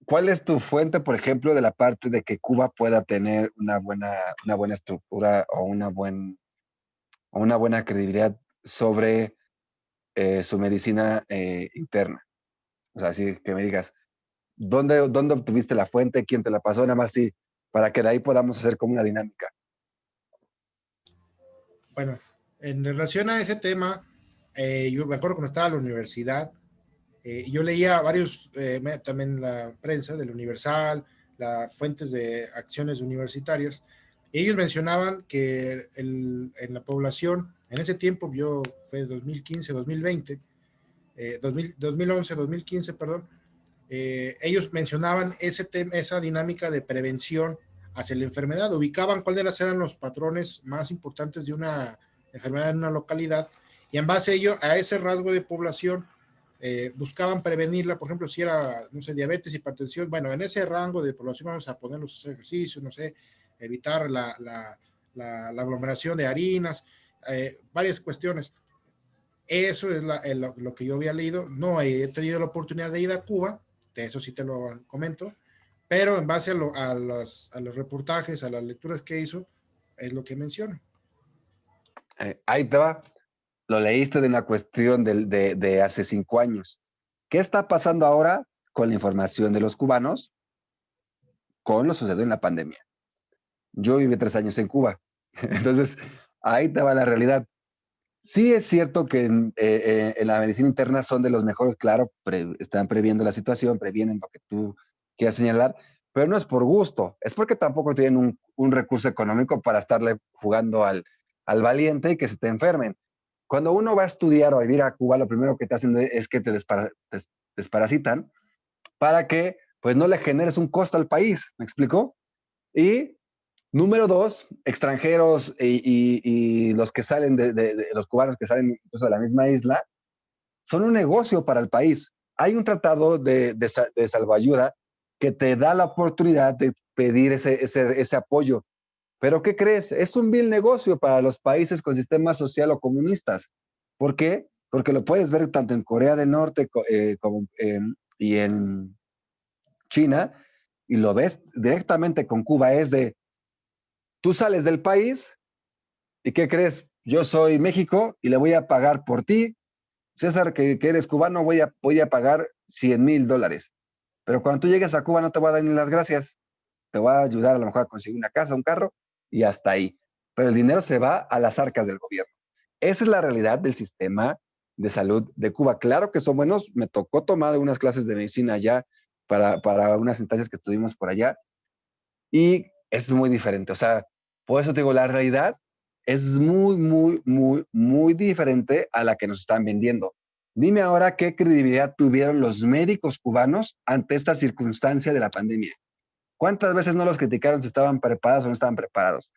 ¿Cuál es tu fuente, por ejemplo, de la parte de que Cuba pueda tener una buena estructura o una buena credibilidad sobre su medicina interna? O sea, así que me digas, ¿dónde obtuviste la fuente? ¿Quién te la pasó? Nada más sí, para que de ahí podamos hacer como una dinámica. Bueno, en relación a ese tema, yo me acuerdo cuando estaba en la universidad, yo leía varios, también la prensa del Universal, las fuentes de acciones universitarias, y ellos mencionaban que en la población, en ese tiempo, fue 2015, 2020, 2011, 2015, perdón, ellos mencionaban esa dinámica de prevención hacia la enfermedad, ubicaban cuáles eran los patrones más importantes de una enfermedad en una localidad, y en base a ello, a ese rasgo de población, buscaban prevenirla. Por ejemplo, si era, no sé, diabetes, hipertensión, bueno, en ese rango de población vamos a ponerlos a hacer ejercicios, no sé, evitar la aglomeración de harinas, varias cuestiones. Eso es lo que yo había leído. No he tenido la oportunidad de ir a Cuba, de eso sí te lo comento, pero en base a los reportajes, a las lecturas que hizo, es lo que menciona. Ahí te va. lo leíste de una cuestión de hace 5 años. ¿Qué está pasando ahora con la información de los cubanos con lo sucedido en la pandemia? Yo viví 3 años en Cuba, entonces ahí te va la realidad. Sí es cierto que en la medicina interna son de los mejores, claro, están previendo la situación, previenen lo que tú quieras señalar, pero no es por gusto, es porque tampoco tienen un recurso económico para estarle jugando al valiente y que se te enfermen. Cuando uno va a estudiar o a vivir a Cuba, lo primero que te hacen es que te desparasitan para que pues no le generes un costo al país, ¿me explico? Y número dos, extranjeros y los que salen de los cubanos que salen incluso de la misma isla, son un negocio para el país. Hay un tratado de salvoayuda que te da la oportunidad de pedir ese apoyo. Pero ¿qué crees? Es un vil negocio para los países con sistema social o comunistas. ¿Por qué? Porque lo puedes ver tanto en Corea del Norte como y en China, y lo ves directamente con Cuba. Es de, tú sales del país, ¿y qué crees? Yo soy México y le voy a pagar por ti. César, que eres cubano, voy a pagar $100,000. Pero cuando tú llegues a Cuba no te voy a dar ni las gracias. Te voy a ayudar a lo mejor a conseguir una casa, un carro y hasta ahí. Pero el dinero se va a las arcas del gobierno. Esa es la realidad del sistema de salud de Cuba. Claro que son buenos. Me tocó tomar algunas clases de medicina allá para unas instancias que estuvimos por allá y es muy diferente. O sea, por eso te digo, la realidad es muy, muy, muy, muy diferente a la que nos están vendiendo. Dime ahora qué credibilidad tuvieron los médicos cubanos ante esta circunstancia de la pandemia. ¿Cuántas veces no los criticaron si estaban preparados o no estaban preparados?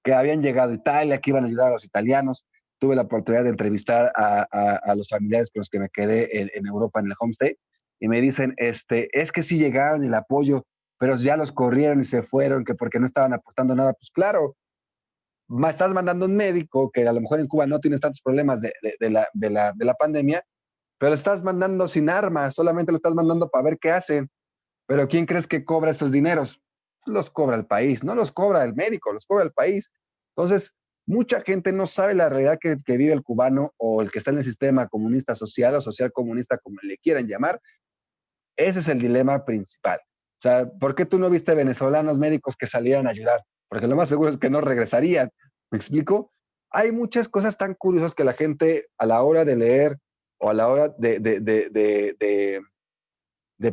Que habían llegado a Italia, que iban a ayudar a los italianos. Tuve la oportunidad de entrevistar a los familiares con los que me quedé en Europa en el homestay y me dicen, es que sí llegaron y el apoyo, pero ya los corrieron y se fueron, que porque no estaban aportando nada. Pues claro, estás mandando un médico que a lo mejor en Cuba no tienes tantos problemas de la pandemia, pero lo estás mandando sin armas, solamente lo estás mandando para ver qué hacen. Pero ¿quién crees que cobra esos dineros? Los cobra el país, no los cobra el médico, los cobra el país. Entonces, mucha gente no sabe la realidad que vive el cubano o el que está en el sistema comunista social o social comunista, como le quieran llamar. Ese es el dilema principal. O sea, ¿por qué tú no viste venezolanos médicos que salieran a ayudar? Porque lo más seguro es que no regresarían. ¿Me explico? Hay muchas cosas tan curiosas que la gente a la hora de leer o a la hora de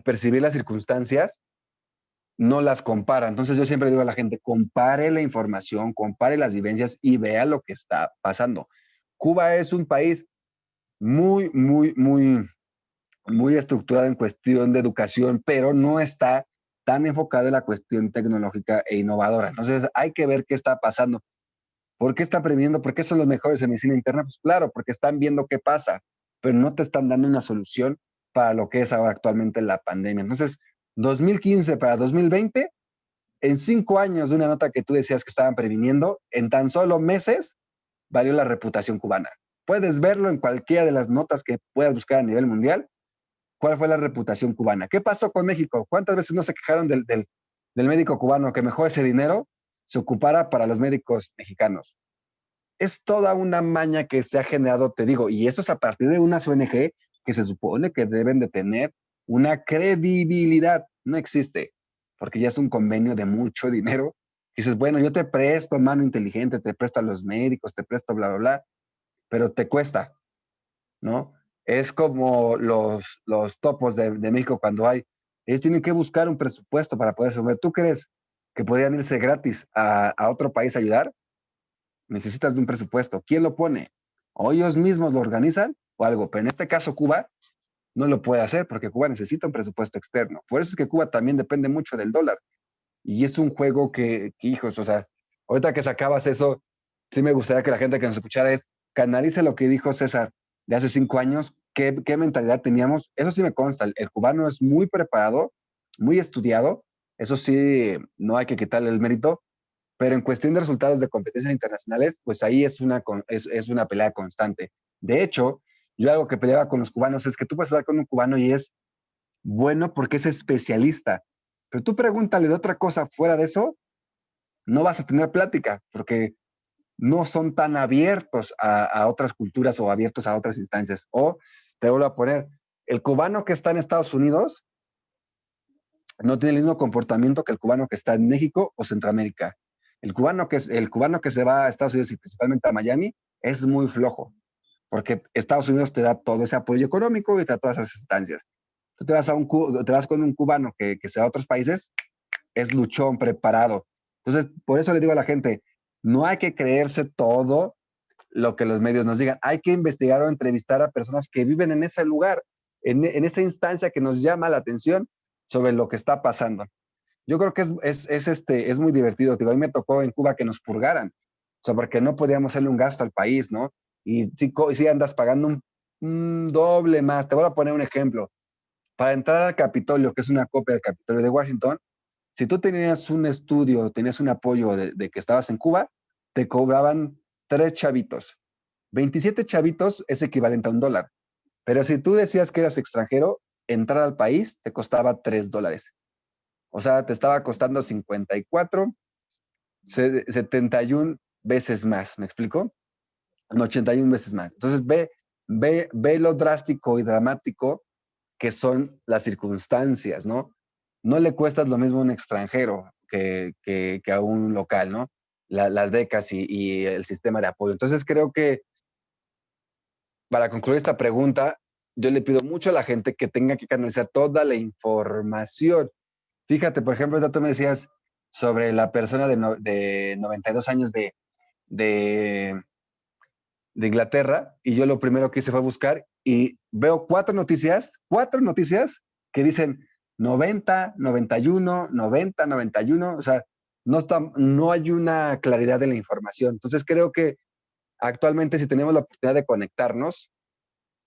percibir las circunstancias no las compara. Entonces yo siempre digo a la gente, compare la información, compare las vivencias y vea lo que está pasando. Cuba es un país muy, muy, muy, muy estructurado en cuestión de educación, pero no está tan enfocado en la cuestión tecnológica e innovadora. Entonces hay que ver qué está pasando. ¿Por qué está previendo? ¿Por qué son los mejores en medicina interna? Pues claro, porque están viendo qué pasa, pero no te están dando una solución para lo que es ahora actualmente la pandemia. Entonces, 2015 para 2020, en 5 años de una nota que tú decías que estaban previniendo, en tan solo meses valió la reputación cubana. Puedes verlo en cualquiera de las notas que puedas buscar a nivel mundial. ¿Cuál fue la reputación cubana? ¿Qué pasó con México? ¿Cuántas veces no se quejaron del médico cubano que mejor ese dinero se ocupara para los médicos mexicanos? Es toda una maña que se ha generado, te digo, y eso es a partir de unas ONG que se supone que deben de tener una credibilidad. No existe, porque ya es un convenio de mucho dinero. Y dices, bueno, yo te presto mano inteligente, te presto a los médicos, te presto bla, bla, bla, pero te cuesta, ¿no? Es como los topos de México cuando hay. Ellos tienen que buscar un presupuesto para poder subir. ¿Tú crees que podrían irse gratis a otro país a ayudar? Necesitas de un presupuesto. ¿Quién lo pone? O ellos mismos lo organizan o algo. Pero en este caso Cuba no lo puede hacer porque Cuba necesita un presupuesto externo. Por eso es que Cuba también depende mucho del dólar. Y es un juego que hijos, o sea, ahorita que sacabas eso, sí me gustaría que la gente que nos escuchara canalice lo que dijo César de hace 5 años, qué mentalidad teníamos. Eso sí me consta, el cubano es muy preparado, muy estudiado, eso sí, no hay que quitarle el mérito, pero en cuestión de resultados de competencias internacionales, pues ahí es una pelea constante. De hecho, yo algo que peleaba con los cubanos es que tú puedes hablar con un cubano y es bueno porque es especialista, pero tú pregúntale de otra cosa fuera de eso, no vas a tener plática, porque no son tan abiertos a otras culturas o abiertos a otras instancias. O, te vuelvo a poner, el cubano que está en Estados Unidos no tiene el mismo comportamiento que el cubano que está en México o Centroamérica. El cubano que se va a Estados Unidos y principalmente a Miami es muy flojo, porque Estados Unidos te da todo ese apoyo económico y te da todas esas instancias. Tú te vas con un cubano que se va a otros países, es luchón, preparado. Entonces, por eso le digo a la gente, no hay que creerse todo lo que los medios nos digan. Hay que investigar o entrevistar a personas que viven en ese lugar, en esa instancia que nos llama la atención sobre lo que está pasando. Yo creo que es muy divertido. Digo, a mí me tocó en Cuba que nos purgaran, o sea, porque no podíamos hacerle un gasto al país, ¿no? Y si andas pagando un doble más. Te voy a poner un ejemplo. Para entrar al Capitolio, que es una copia del Capitolio de Washington, si tú tenías un estudio, tenías un apoyo de que estabas en Cuba, te cobraban 3 chavitos. 27 chavitos es equivalente a $1. Pero si tú decías que eras extranjero, entrar al país te costaba $3. O sea, te estaba costando 54, 71 veces más. ¿Me explico? No, 81 veces más. Entonces ve lo drástico y dramático que son las circunstancias, ¿no? No le cuestas lo mismo a un extranjero que a un local, ¿no? Las becas y el sistema de apoyo. Entonces creo que para concluir esta pregunta, yo le pido mucho a la gente que tenga que canalizar toda la información. Fíjate, por ejemplo, tú me decías sobre la persona de 92 años de, de Inglaterra, y yo lo primero que hice fue buscar y veo 4 noticias que dicen 90, 91, 90, 91, o sea, no hay una claridad de la información. Entonces creo que actualmente si tenemos la oportunidad de conectarnos,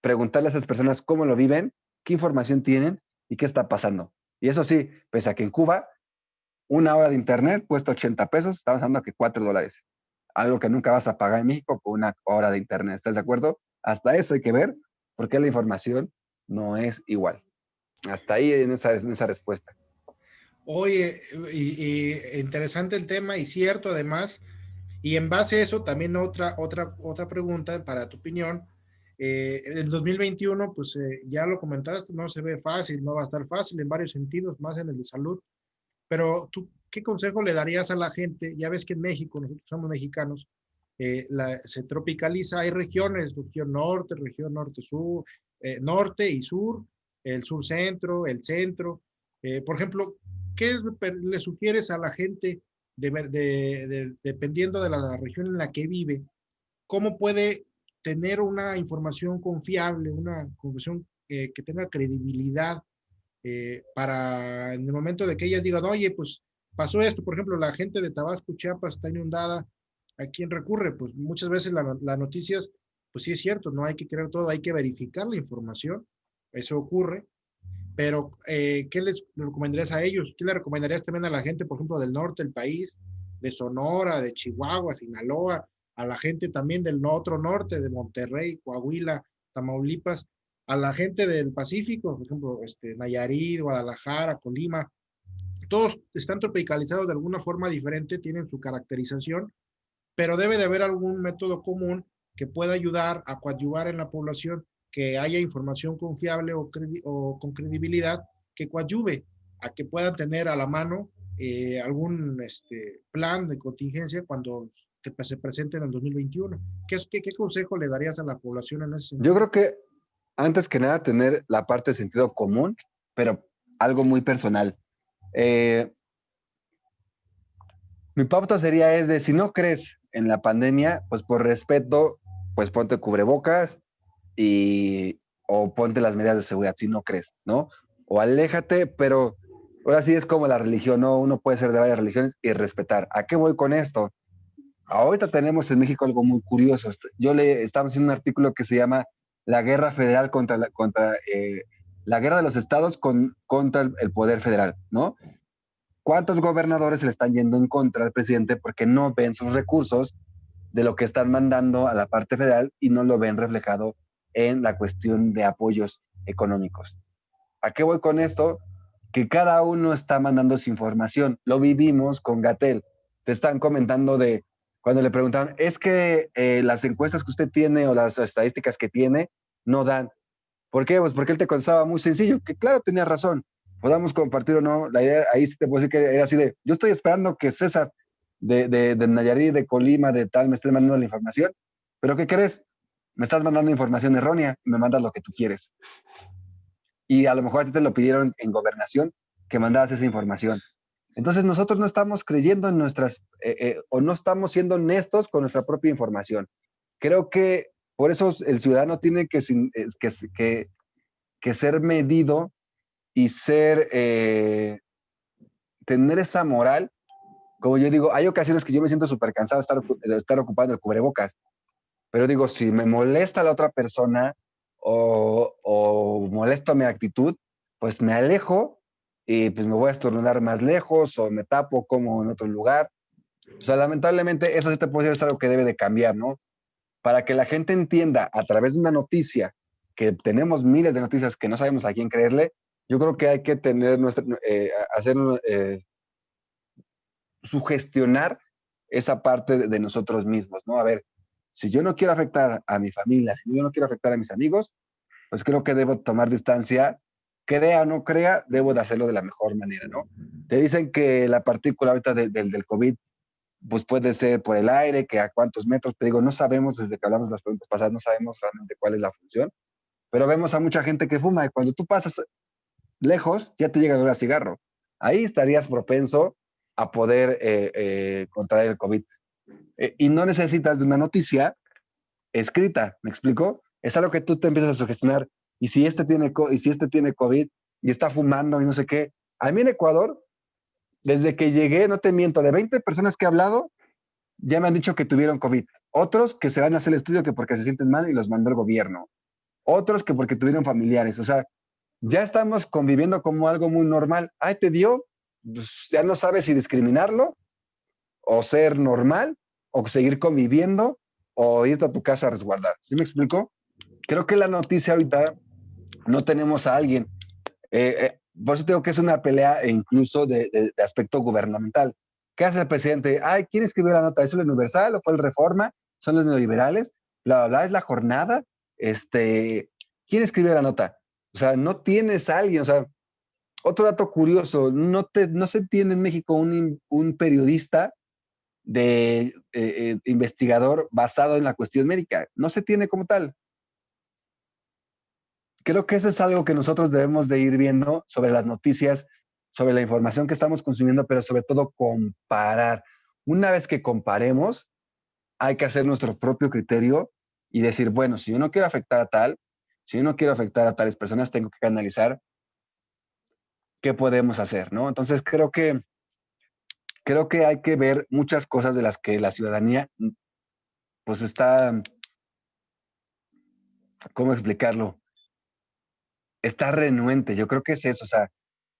preguntarle a esas personas cómo lo viven, qué información tienen y qué está pasando. Y eso sí, pese a que en Cuba 1 hora de internet cuesta 80 pesos, estamos hablando que $4. Algo que nunca vas a pagar en México por 1 hora de internet. ¿Estás de acuerdo? Hasta eso hay que ver por qué la información no es igual. Hasta ahí en esa respuesta. Oye, y interesante el tema y cierto además, y en base a eso también otra pregunta para tu opinión. El 2021, pues ya lo comentaste, no se ve fácil, no va a estar fácil en varios sentidos, más en el de salud, pero tú, ¿qué consejo le darías a la gente? Ya ves que en México, nosotros somos mexicanos, se tropicaliza, hay regiones, región norte-sur, norte y sur, el sur-centro, el centro. Por ejemplo, ¿qué le sugieres a la gente dependiendo de la región en la que vive? ¿Cómo puede tener una información confiable, una información que tenga credibilidad para en el momento de que ellas digan, oye, pues pasó esto, por ejemplo, la gente de Tabasco, Chiapas está inundada, ¿a quién recurre? Pues muchas veces las noticias, pues sí es cierto, no hay que creer todo, hay que verificar la información, eso ocurre, pero ¿qué les recomendarías a ellos? ¿Qué le recomendarías también a la gente, por ejemplo, del norte del país, de Sonora, de Chihuahua, Sinaloa, a la gente también del otro norte, de Monterrey, Coahuila, Tamaulipas, a la gente del Pacífico, por ejemplo, Nayarit, Guadalajara, Colima, todos están tropicalizados de alguna forma diferente, tienen su caracterización, pero debe de haber algún método común que pueda ayudar a coadyuvar en la población, que haya información confiable o con credibilidad que coadyuve a que puedan tener a la mano algún plan de contingencia cuando se presente en el 2021. ¿Qué consejo le darías a la población en ese Yo sentido? creo que antes que nada tener la parte de sentido común, pero algo muy personal. Eh, Mi pauta sería es de si no crees en la pandemia, pues por respeto, pues ponte cubrebocas y o ponte las medidas de seguridad si no crees, ¿no? O aléjate, pero ahora sí es como la religión, ¿no? Uno puede ser de varias religiones y respetar. ¿A qué voy con esto? Ahorita tenemos en México algo muy curioso. Estamos haciendo un artículo que se llama La guerra federal contra la guerra de los estados contra el poder federal, ¿no? ¿Cuántos gobernadores se le están yendo en contra al presidente porque no ven sus recursos de lo que están mandando a la parte federal y no lo ven reflejado en la cuestión de apoyos económicos? ¿A qué voy con esto? Que cada uno está mandando su información. Lo vivimos con Gatel. Te están comentando de cuando le preguntaron, es que las encuestas que usted tiene o las estadísticas que tiene no dan. ¿Por qué? Pues porque él te contestaba muy sencillo, que claro, tenía razón. Podamos compartir o no, la idea ahí sí te puedo decir que era así de, yo estoy esperando que César de Nayarit, de Colima, de tal, me esté mandando la información, pero ¿qué crees? Me estás mandando información errónea y me mandas lo que tú quieres. Y a lo mejor a ti te lo pidieron en gobernación que mandaras esa información. Entonces nosotros no estamos creyendo en nuestras, o no estamos siendo honestos con nuestra propia información. Creo que por eso el ciudadano tiene que ser medido y tener esa moral. Como yo digo, hay ocasiones que yo me siento súper cansado de estar ocupando el cubrebocas, pero digo, si me molesta la otra persona o molesto mi actitud, pues me alejo y pues me voy a estornudar más lejos o me tapo como en otro lugar. O sea, lamentablemente eso sí te puede ser algo que debe de cambiar, ¿no? Para que la gente entienda a través de una noticia, que tenemos miles de noticias que no sabemos a quién creerle, yo creo que hay que tener hacer, sugestionar esa parte de nosotros mismos, ¿no? A ver, si yo no quiero afectar a mi familia, si yo no quiero afectar a mis amigos, pues creo que debo tomar distancia, crea o no crea, debo de hacerlo de la mejor manera, ¿no? Te dicen que la partícula ahorita del COVID pues puede ser por el aire, que a cuántos metros, te digo, no sabemos, desde que hablamos de las preguntas pasadas, no sabemos realmente cuál es la función, pero vemos a mucha gente que fuma y cuando tú pasas lejos, ya te llega el olor a cigarro. Ahí estarías propenso a poder contraer el COVID. Y no necesitas de una noticia escrita, ¿me explico? Es algo que tú te empiezas a sugestionar. Y si este tiene COVID y está fumando y no sé qué. A mí en Ecuador, desde que llegué, no te miento, de 20 personas que he hablado, ya me han dicho que tuvieron COVID. Otros que se van a hacer el estudio que porque se sienten mal y los mandó el gobierno. Otros que porque tuvieron familiares. O sea, ya estamos conviviendo como algo muy normal. Ay, te dio, pues ya no sabes si discriminarlo o ser normal o seguir conviviendo o irte a tu casa a resguardar. ¿Sí me explico? Creo que la noticia ahorita no tenemos a alguien. Por eso digo que es una pelea incluso de aspecto gubernamental. ¿Qué hace el presidente? Ay, ¿quién escribió la nota? ¿Es el Universal o fue el Reforma? ¿Son los neoliberales? Bla, bla, bla, es la jornada. ¿Quién escribió la nota? O sea, no tienes a alguien. O sea, otro dato curioso, no se tiene en México un periodista de investigador basado en la cuestión médica. No se tiene como tal. Creo que eso es algo que nosotros debemos de ir viendo sobre las noticias, sobre la información que estamos consumiendo, pero sobre todo comparar. Una vez que comparemos, hay que hacer nuestro propio criterio y decir, bueno, si yo no quiero afectar a tal, si yo no quiero afectar a tales personas, tengo que analizar qué podemos hacer, ¿no? Entonces creo que hay que ver muchas cosas de las que la ciudadanía pues está, ¿cómo explicarlo? Está renuente, yo creo que es eso, o sea,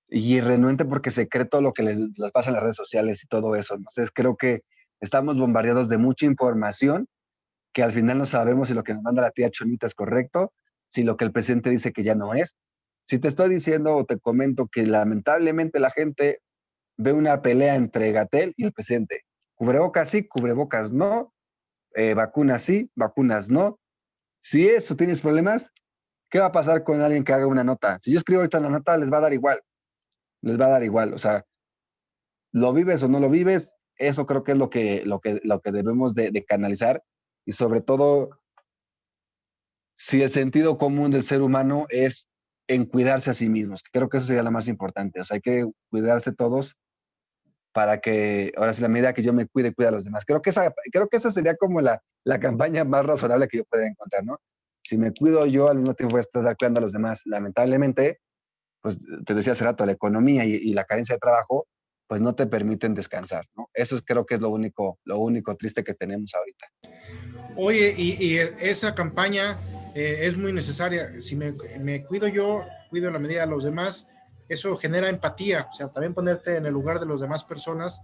y renuente porque se cree todo lo que les pasa en las redes sociales y todo eso. Entonces creo que estamos bombardeados de mucha información que al final no sabemos si lo que nos manda la tía Chonita es correcto, si lo que el presidente dice que ya no es. Si te estoy diciendo o te comento que lamentablemente la gente ve una pelea entre Gatel y el presidente. Cubrebocas sí, cubrebocas no, vacunas sí, vacunas no. Si eso tienes problemas, ¿qué va a pasar con alguien que haga una nota? Si yo escribo ahorita una nota, les va a dar igual, les va a dar igual. O sea, lo vives o no lo vives, eso creo que es lo que debemos de canalizar y sobre todo si el sentido común del ser humano es en cuidarse a sí mismos. Creo que eso sería lo más importante. O sea, hay que cuidarse todos para que, ahora sí, la medida que yo me cuide, cuida a los demás. Creo que esa sería como la campaña más razonable que yo podría encontrar, ¿no? Si me cuido yo, al mismo tiempo voy a estar cuidando a los demás. Lamentablemente, pues te decía hace rato, la economía y la carencia de trabajo, pues no te permiten descansar, ¿no? Creo que es lo único triste que tenemos ahorita. Oye, y esa campaña es muy necesaria. Si me cuido yo, cuido en la medida de los demás, eso genera empatía. O sea, también ponerte en el lugar de las demás personas,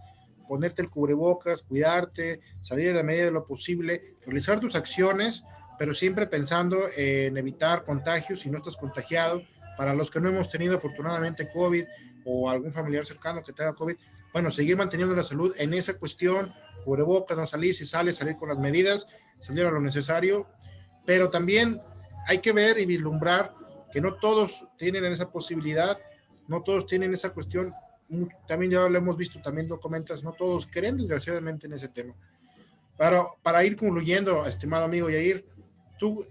ponerte el cubrebocas, cuidarte, salir en la medida de lo posible, realizar tus acciones, pero siempre pensando en evitar contagios si no estás contagiado. Para los que no hemos tenido afortunadamente COVID, o algún familiar cercano que tenga COVID, bueno, seguir manteniendo la salud en esa cuestión, cubrebocas, no salir, si sale, salir con las medidas, salir a lo necesario, pero también hay que ver y vislumbrar que no todos tienen esa posibilidad, no todos tienen esa cuestión, también ya lo hemos visto, también lo comentas, no todos creen desgraciadamente en ese tema. Para ir concluyendo, estimado amigo Yair, tú,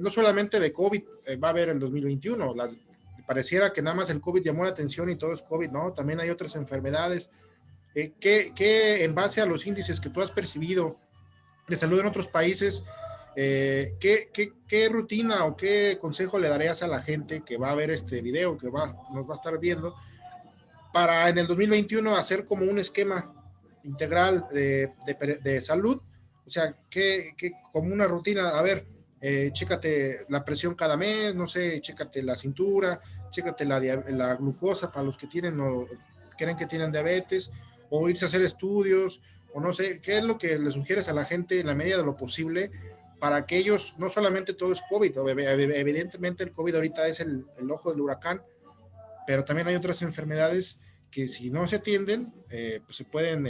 no solamente de COVID va a haber el 2021, pareciera que nada más el COVID llamó la atención y todo es COVID, ¿no? También hay otras enfermedades. ¿Qué en base a los índices que tú has percibido de salud en otros países, ¿qué rutina o qué consejo le darías a la gente que va a ver este video, que nos va a estar viendo, para en el 2021 hacer como un esquema integral de salud? O sea, como una rutina, a ver, chécate la presión cada mes, no sé, chécate la cintura, chécate la glucosa para los que tienen o creen que tienen diabetes, o irse a hacer estudios, o no sé, ¿qué es lo que le sugieres a la gente en la medida de lo posible para que ellos, no solamente todo es COVID, evidentemente el COVID ahorita es el ojo del huracán, pero también hay otras enfermedades que si no se atienden, pues se pueden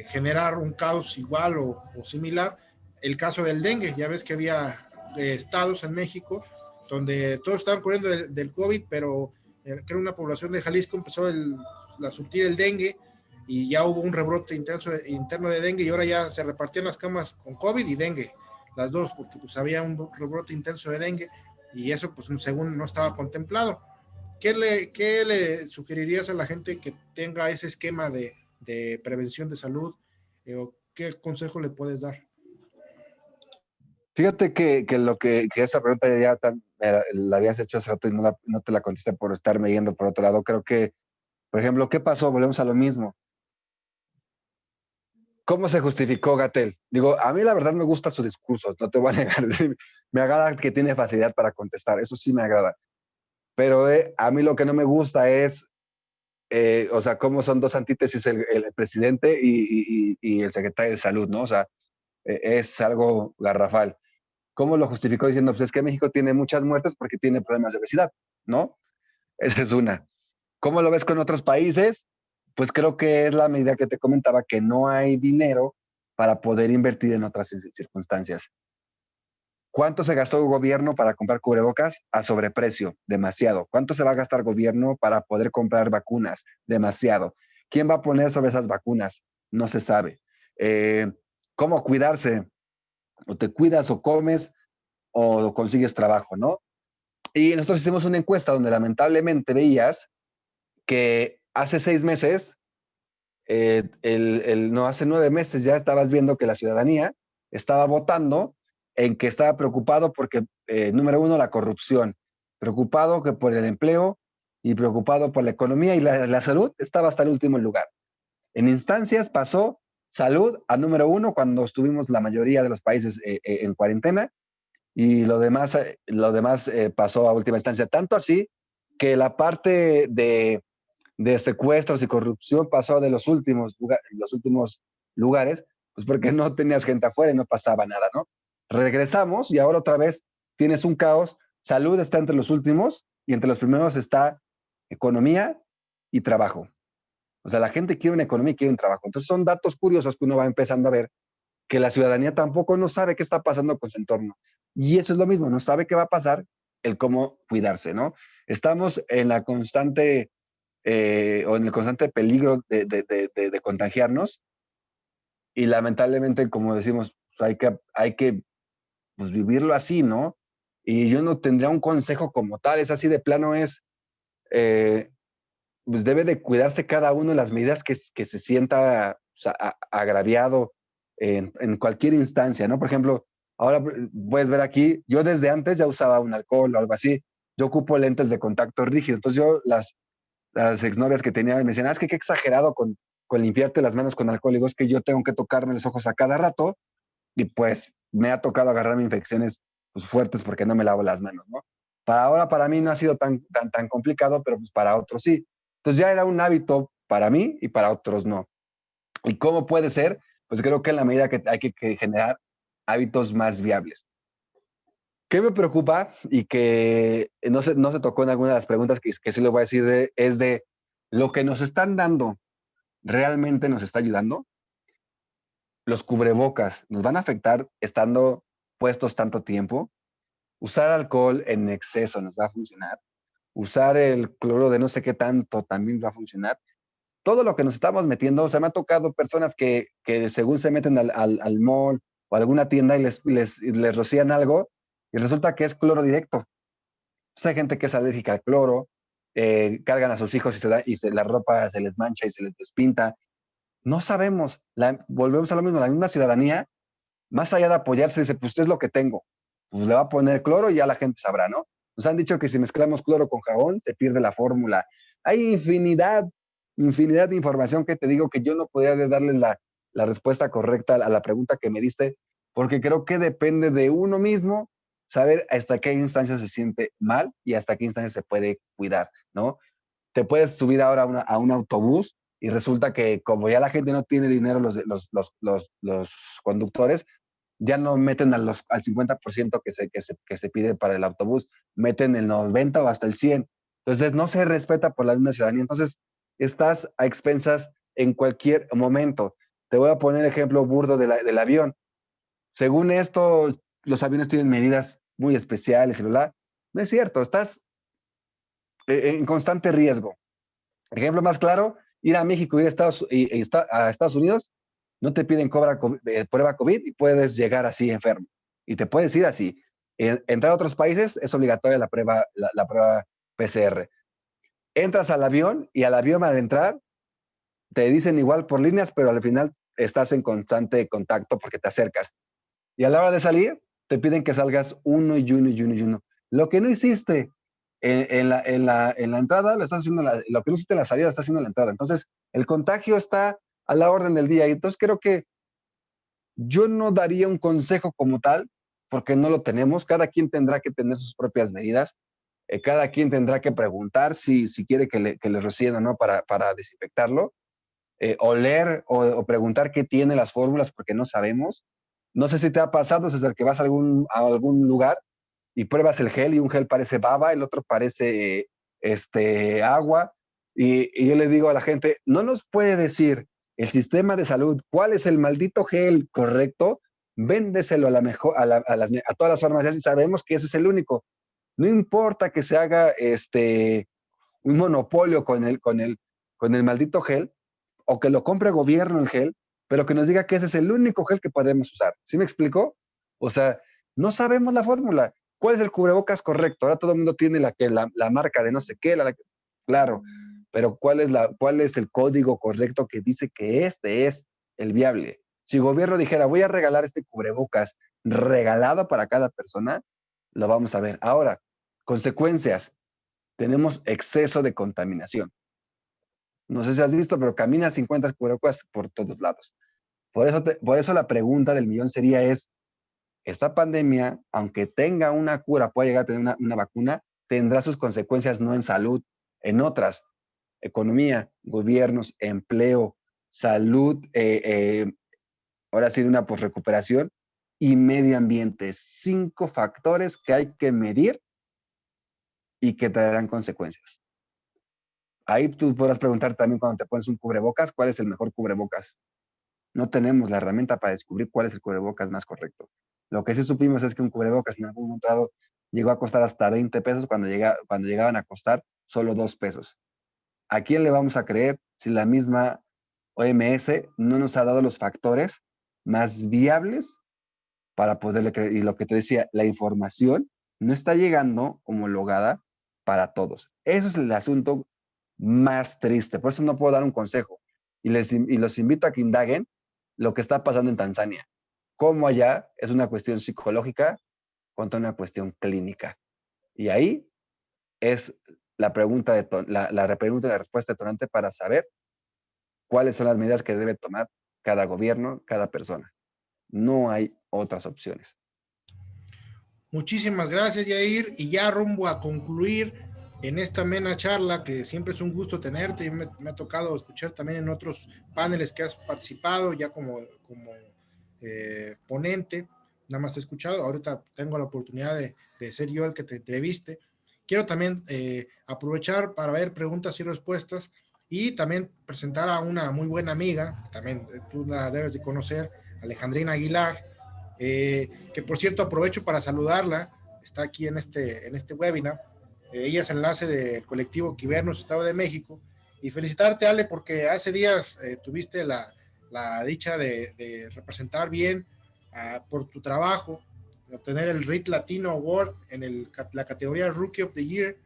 generar un caos igual o similar. El caso del dengue, ya ves que había estados en México donde todos estaban corriendo del COVID, pero creo una población de Jalisco empezó a surtir el dengue y ya hubo un rebrote interno de dengue y ahora ya se repartían las camas con COVID y dengue, las dos, porque pues había un rebrote intenso de dengue y eso pues según no estaba contemplado. ¿Qué le sugerirías a la gente que tenga ese esquema de prevención de salud? ¿O qué consejo le puedes dar? Fíjate que que esta pregunta ya la habías hecho hace rato y no te la contesté por estarme yendo por otro lado. Creo que, por ejemplo, ¿qué pasó? Volvemos a lo mismo. ¿Cómo se justificó Gatell? Digo, a mí la verdad me gusta su discurso, no te voy a negar. Me agrada que tiene facilidad para contestar, eso sí me agrada. Pero a mí lo que no me gusta es, o sea, cómo son dos antítesis el presidente y el secretario de salud, ¿no? O sea, es algo garrafal. ¿Cómo lo justificó diciendo, pues es que México tiene muchas muertes porque tiene problemas de obesidad, ¿no? Esa es una. ¿Cómo lo ves con otros países? Pues creo que es la medida que te comentaba, que no hay dinero para poder invertir en otras circunstancias. ¿Cuánto se gastó el gobierno para comprar cubrebocas? A sobreprecio, demasiado. ¿Cuánto se va a gastar el gobierno para poder comprar vacunas? Demasiado. ¿Quién va a poner sobre esas vacunas? No se sabe. ¿Cómo cuidarse? O te cuidas o comes o consigues trabajo, ¿no? Y nosotros hicimos una encuesta donde lamentablemente veías que hace 6 meses, no, hace 9 meses ya estabas viendo que la ciudadanía estaba votando en que estaba preocupado porque, número uno, la corrupción, preocupado que por el empleo y preocupado por la economía y la salud estaba hasta el último lugar. En instancias pasó salud a número uno cuando estuvimos la mayoría de los países en cuarentena y lo demás pasó a última instancia. Tanto así que la parte de secuestros y corrupción pasó de los últimos lugares, pues porque no tenías gente afuera y no pasaba nada, ¿no? Regresamos y ahora otra vez tienes un caos. Salud está entre los últimos y entre los primeros está economía y trabajo. O sea, la gente quiere una economía y quiere un trabajo. Entonces son datos curiosos que uno va empezando a ver que la ciudadanía tampoco no sabe qué está pasando con su entorno. Y eso es lo mismo, no sabe qué va a pasar, el cómo cuidarse, ¿no? Estamos en la constante o en el constante peligro de contagiarnos y lamentablemente, como decimos, pues hay que pues, vivirlo así, ¿no? Y yo no tendría un consejo como tal, es así de plano, eh, pues debe de cuidarse cada uno de las medidas que se sienta o sea, agraviado en cualquier instancia, ¿no? Por ejemplo, ahora puedes ver aquí, yo desde antes ya usaba un alcohol o algo así, yo ocupo lentes de contacto rígido, entonces yo las exnovias que tenía me decían, que qué exagerado con limpiarte las manos con alcohol, y digo, es que yo tengo que tocarme los ojos a cada rato y pues me ha tocado agarrarme infecciones pues, fuertes porque no me lavo las manos, ¿no? Para mí no ha sido tan complicado, pero pues para otros sí. Entonces ya era un hábito para mí y para otros no. ¿Y cómo puede ser? Pues creo que en la medida que hay que generar hábitos más viables. ¿Qué me preocupa y que no se tocó en alguna de las preguntas que sí le voy a decir es de Lo que nos están dando realmente nos está ayudando. Los cubrebocas nos van a afectar estando puestos tanto tiempo. Usar alcohol en exceso nos va a funcionar. Usar el cloro de no sé qué tanto también va a funcionar. Todo lo que nos estamos metiendo, o sea, me ha tocado personas que según se meten al mall o a alguna tienda y les rocían algo y resulta que es cloro directo. Entonces hay gente que es alérgica al cloro, cargan a sus hijos la ropa se les mancha y se les despinta. No sabemos, volvemos a lo mismo, la misma ciudadanía, más allá de apoyarse, dice, pues es lo que tengo, pues le va a poner cloro y ya la gente sabrá, ¿no? Nos han dicho que si mezclamos cloro con jabón, se pierde la fórmula. Hay infinidad de información que te digo que yo no podría darle la respuesta correcta a la pregunta que me diste, porque creo que depende de uno mismo saber hasta qué instancia se siente mal y hasta qué instancia se puede cuidar, ¿no? Te puedes subir ahora a un autobús y resulta que como ya la gente no tiene dinero, los conductores ya no meten al 50% que se pide para el autobús, meten el 90 o hasta el 100. Entonces no se respeta por la misma ciudadanía. Entonces estás a expensas en cualquier momento. Te voy a poner ejemplo burdo del avión. Según esto, los aviones tienen medidas muy especiales, ¿verdad? No es cierto, estás en constante riesgo. Ejemplo más claro, ir a México, ir a Estados Unidos, no te piden prueba COVID y puedes llegar así enfermo. Y te puedes ir así. Entrar a otros países es obligatoria la prueba PCR. Entras al avión y al avión al entrar te dicen igual por líneas, pero al final estás en constante contacto porque te acercas. Y a la hora de salir, te piden que salgas uno y uno y uno y uno. Lo que no hiciste en la entrada, lo estás haciendo lo que no hiciste en la salida, lo estás haciendo en la entrada. Entonces, el contagio está a la orden del día. Y entonces creo que yo no daría un consejo como tal, porque no lo tenemos. Cada quien tendrá que tener sus propias medidas. Cada quien tendrá que preguntar si quiere que le rocíen o no para desinfectarlo, oler o preguntar qué tiene las fórmulas porque no sabemos. No sé si te ha pasado, César, que vas a algún lugar y pruebas el gel y un gel parece baba, el otro parece agua. Y yo le digo a la gente, no nos puede decir el sistema de salud cuál es el maldito gel correcto, véndeselo a, la mejor, a todas las farmacias y sabemos que ese es el único. No importa que se haga un monopolio con el maldito gel, o que lo compre gobierno el gel, pero que nos diga que ese es el único gel que podemos usar. ¿Sí me explicó? O sea, no sabemos la fórmula. ¿Cuál es el cubrebocas correcto? Ahora todo el mundo tiene la marca de no sé qué, claro, pero ¿cuál es el código correcto que dice que este es el viable? Si el gobierno dijera, voy a regalar este cubrebocas regalado para cada persona, lo vamos a ver. Ahora, consecuencias. Tenemos exceso de contaminación. No sé si has visto, pero caminas 50 cubrebocas por todos lados. Por eso la pregunta del millón sería esta pandemia, aunque tenga una cura, pueda llegar a tener una vacuna, tendrá sus consecuencias no en salud, en otras, economía, gobiernos, empleo, salud, ahora sí una recuperación y medio ambiente. 5 factores que hay que medir y que traerán consecuencias. Ahí tú podrás preguntar también cuando te pones un cubrebocas, ¿cuál es el mejor cubrebocas? No tenemos la herramienta para descubrir cuál es el cubrebocas más correcto. Lo que sí supimos es que un cubrebocas en algún momento dado llegó a costar hasta 20 pesos cuando llegaban a costar solo 2 pesos. ¿A quién le vamos a creer si la misma OMS no nos ha dado los factores más viables para poderle creer? Y lo que te decía, la información no está llegando homologada para todos. Eso es el asunto más triste. Por eso no puedo dar un consejo. Y los invito a que indaguen lo que está pasando en Tanzania. Cómo allá es una cuestión psicológica contra una cuestión clínica. Y ahí es la pregunta y la respuesta detonante para saber cuáles son las medidas que debe tomar cada gobierno, cada persona. No hay otras opciones. Muchísimas gracias, Yair. Y ya rumbo a concluir en esta amena charla, que siempre es un gusto tenerte. Me ha tocado escuchar también en otros paneles que has participado, ya como ponente. Nada más te he escuchado. Ahorita tengo la oportunidad de ser yo el que te entreviste. Quiero también aprovechar para ver preguntas y respuestas Y también presentar a una muy buena amiga, también tú la debes de conocer, Alejandrina Aguilar, que por cierto aprovecho para saludarla, está aquí en este webinar. Ella es enlace del colectivo Quibernos, Estado de México. Y felicitarte, Ale, porque hace días tuviste la dicha de representar bien por tu trabajo, de obtener el RIT Latino Award en la categoría Rookie of the Year.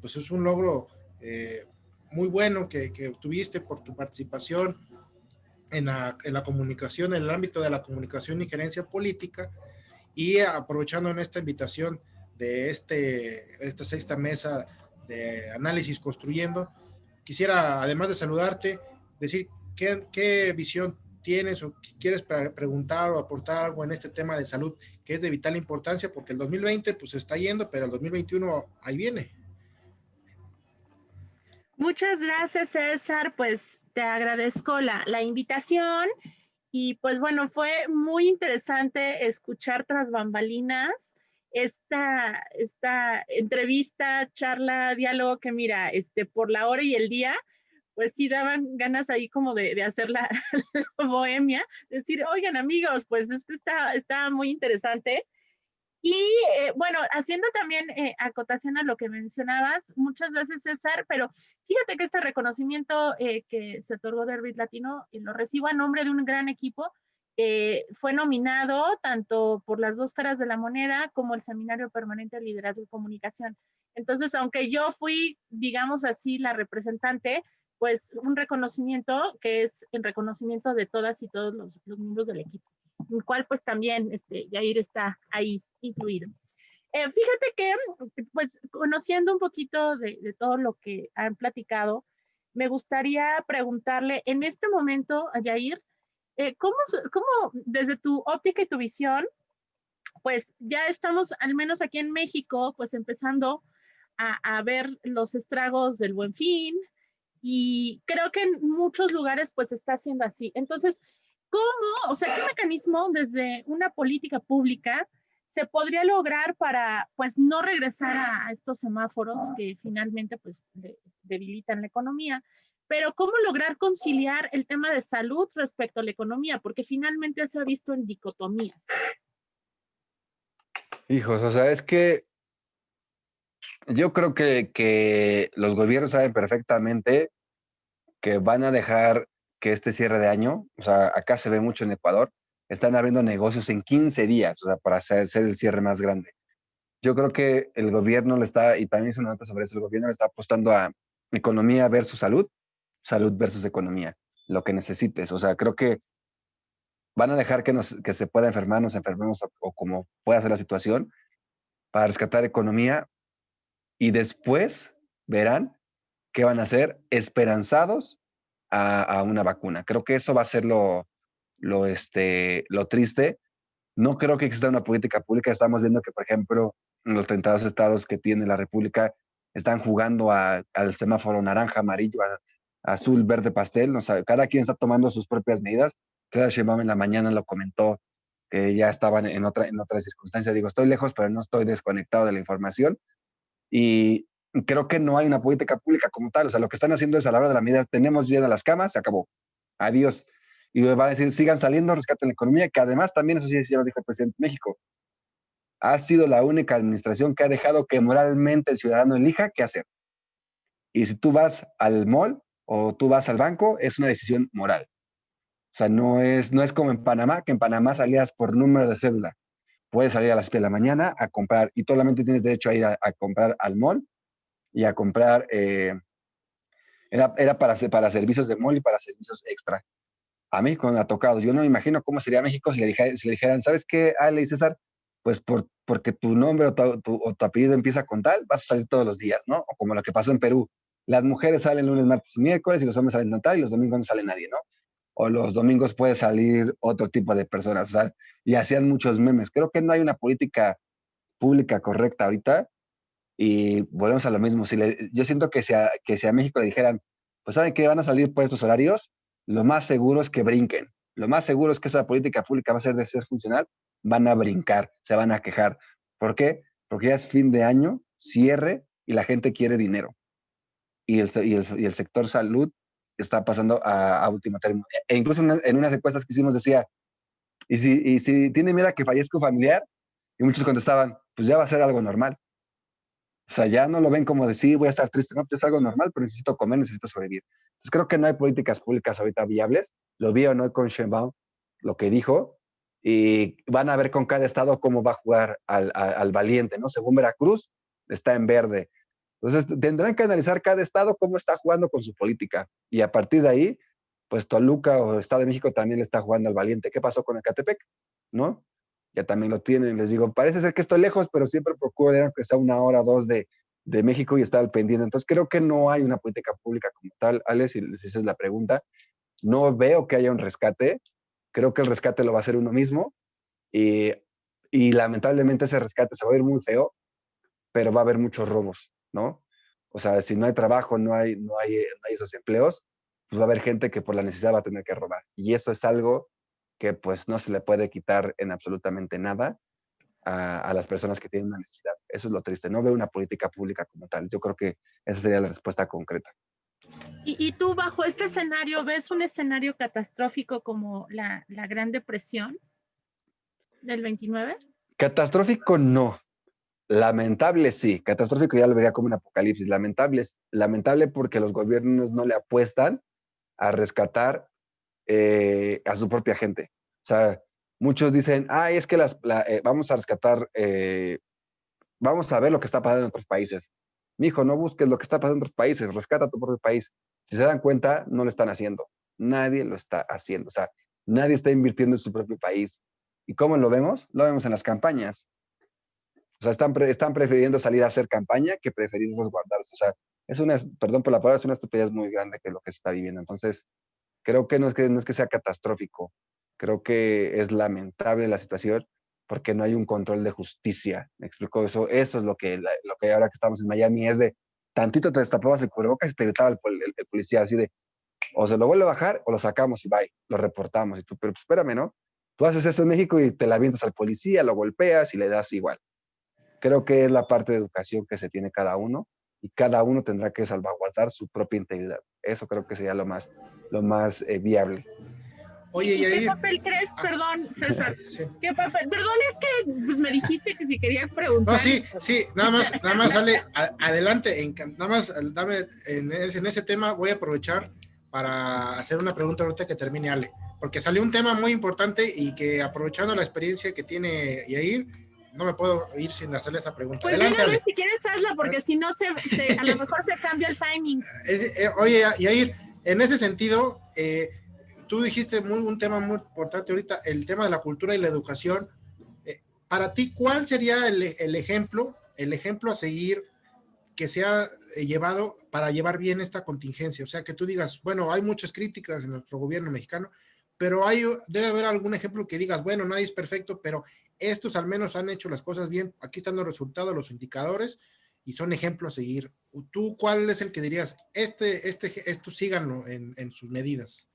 Pues es un logro muy bueno que obtuviste por tu participación en la comunicación, en el ámbito de la comunicación y gerencia política, y aprovechando en esta invitación de esta sexta mesa de análisis construyendo, quisiera, además de saludarte, decir qué visión tienes o quieres preguntar o aportar algo en este tema de salud que es de vital importancia, porque el 2020 pues está yendo, pero el 2021 ahí viene. Muchas gracias, César. Pues te agradezco la invitación y pues bueno, fue muy interesante escuchar tras bambalinas esta entrevista, charla, diálogo que mira, por la hora y el día, pues sí daban ganas ahí como de hacer la, la bohemia, decir, oigan amigos, pues esto está muy interesante. Y bueno, haciendo también acotación a lo que mencionabas, muchas gracias César, pero fíjate que este reconocimiento que se otorgó de Herbit Latino lo recibo a nombre de un gran equipo. Fue nominado tanto por las dos caras de la moneda como el Seminario Permanente de Liderazgo y Comunicación. Entonces, aunque yo fui, digamos así, la representante, pues un reconocimiento que es el reconocimiento de todas y todos los miembros del equipo, el cual pues también Yair está ahí incluido. Fíjate que, pues, conociendo un poquito de todo lo que han platicado, me gustaría preguntarle en este momento a Yair, ¿cómo, desde tu óptica y tu visión, pues ya estamos, al menos aquí en México, pues empezando a ver los estragos del Buen Fin, y creo que en muchos lugares pues está siendo así. Entonces, ¿cómo, o sea, qué mecanismo desde una política pública se podría lograr para pues no regresar a estos semáforos que finalmente pues debilitan la economía? Pero ¿cómo lograr conciliar el tema de salud respecto a la economía? Porque finalmente se ha visto en dicotomías. Hijos, o sea, es que yo creo que los gobiernos saben perfectamente que van a dejar que este cierre de año, o sea, acá se ve mucho en Ecuador, están abriendo negocios en 15 días, o sea, para hacer el cierre más grande. Yo creo que el gobierno le está, y también hice una nota sobre eso, el gobierno le está apostando a economía versus salud, salud versus economía, lo que necesites. O sea, creo que van a dejar que se pueda enfermar, nos enfermemos o como pueda ser la situación para rescatar economía y después verán qué van a hacer esperanzados a una vacuna. Creo que eso va a ser lo triste. No creo que exista una política pública. Estamos viendo que, por ejemplo, los 32 estados que tiene la República están jugando al semáforo naranja, amarillo, azul, verde, pastel. O sea, cada quien está tomando sus propias medidas. Claudia Sheinbaum en la mañana lo comentó, que ya estaban en otra circunstancia. Digo, estoy lejos, pero no estoy desconectado de la información. Y creo que no hay una política pública como tal. O sea, lo que están haciendo es a la hora de la medida, tenemos llenas las camas, se acabó. Adiós. Y va a decir, sigan saliendo, rescaten la economía, que además también, eso sí, ya lo dijo el presidente de México, ha sido la única administración que ha dejado que moralmente el ciudadano elija qué hacer. Y si tú vas al mall o tú vas al banco, es una decisión moral. O sea, no es como en Panamá, que en Panamá salías por número de cédula. Puedes salir a las 7 de la mañana a comprar y solamente tienes derecho a ir a comprar al mall y a comprar, era para servicios de mall y para servicios extra. A México me ha tocado. Yo no me imagino cómo sería México si le dijeran, ¿sabes qué, Ale y César? Pues porque tu nombre o tu apellido empieza con tal, vas a salir todos los días, ¿no? O como lo que pasó en Perú. Las mujeres salen lunes, martes y miércoles y los hombres salen tal y los domingos no sale nadie, ¿no? O los domingos puede salir otro tipo de personas, o sea, y hacían muchos memes. Creo que no hay una política pública correcta ahorita y volvemos a lo mismo. Yo siento que si a México le dijeran, pues saben que van a salir por estos horarios, lo más seguro es que brinquen. Lo más seguro es que esa política pública va a ser de ser funcional, van a brincar, se van a quejar. ¿Por qué? Porque ya es fin de año, cierre y la gente quiere dinero. y el sector salud está pasando a último término. E incluso en unas encuestas que hicimos decía, ¿y si tiene miedo a que fallezca un familiar? Y muchos contestaban, pues ya va a ser algo normal. O sea, ya no lo ven como decir, voy a estar triste, no, es algo normal, pero necesito comer, necesito sobrevivir. Entonces creo que no hay políticas públicas ahorita viables. Lo vi o no con Sheinbaum, lo que dijo, y van a ver con cada estado cómo va a jugar al valiente, ¿no? Según Veracruz, está en verde. Entonces tendrán que analizar cada estado cómo está jugando con su política. Y a partir de ahí, pues Toluca o Estado de México también le está jugando al valiente. ¿Qué pasó con Ecatepec? ¿No? Ya también lo tienen. Les digo, parece ser que estoy lejos, pero siempre procuro que sea 1 hora o 2 de México y estar al pendiente. Entonces creo que no hay una política pública como tal, Alex, si esa es la pregunta. No veo que haya un rescate. Creo que el rescate lo va a hacer uno mismo y, y lamentablemente ese rescate se va a ir muy feo, pero va a haber muchos robos, ¿no? O sea, si no hay trabajo, no hay esos empleos, pues va a haber gente que por la necesidad va a tener que robar. Y eso es algo que pues no se le puede quitar en absolutamente nada a las personas que tienen una necesidad. Eso es lo triste. No veo una política pública como tal. Yo creo que esa sería la respuesta concreta. ¿Y tú bajo este escenario ves un escenario catastrófico como la Gran Depresión del 29? Catastrófico no. Lamentable sí. Catastrófico ya lo vería como un apocalipsis. Lamentable porque los gobiernos no le apuestan a rescatar a su propia gente. O sea, muchos dicen, es que vamos a rescatar, vamos a ver lo que está pasando en otros países. Mijo, no busques lo que está pasando en otros países, rescata tu propio país. Si se dan cuenta, no lo están haciendo. Nadie lo está haciendo. O sea, nadie está invirtiendo en su propio país. ¿Y cómo lo vemos? Lo vemos en las campañas. O sea, están prefiriendo salir a hacer campaña que preferir resguardarse. O sea, perdón por la palabra, es una estupidez muy grande que lo que se está viviendo. Entonces, creo que no es que sea catastrófico. Creo que es lamentable la situación porque no hay un control de justicia. ¿Me explico? Eso es lo que ahora que estamos en Miami es de tantito te destapabas el cubrebocas y te gritaba el policía así de o se lo vuelve a bajar o lo sacamos y bye, lo reportamos. Y tú, pero pues, espérame, ¿no? Tú haces eso en México y te la avientas al policía, lo golpeas y le das igual. Creo que es la parte de educación que se tiene cada uno y cada uno tendrá que salvaguardar su propia integridad. Eso creo que sería lo más viable. Oye, ¿Y qué papel crees? Perdón, César. Sí. ¿Qué papel? Perdón, es que pues, me dijiste que si querías preguntar. No, sí, nada más, dale, adelante, nada más, dame, en ese tema voy a aprovechar para hacer una pregunta ahorita que termine Ale, porque salió un tema muy importante y que aprovechando la experiencia que tiene Yair, no me puedo ir sin hacerle esa pregunta. Pues adelante, Ale. Si quieres hazla, porque si no a lo mejor se cambia el timing. Oye, Yair, en ese sentido, tú dijiste un tema muy importante ahorita, el tema de la cultura y la educación. Para ti, ¿cuál sería el ejemplo a seguir que se ha llevado para llevar bien esta contingencia? O sea, que tú digas, bueno, hay muchas críticas en nuestro gobierno mexicano, pero debe haber algún ejemplo que digas, bueno, nadie es perfecto, pero estos al menos han hecho las cosas bien, aquí están los resultados, los indicadores, y son ejemplos a seguir. ¿Tú cuál es el que dirías, esto síganlo en sus medidas?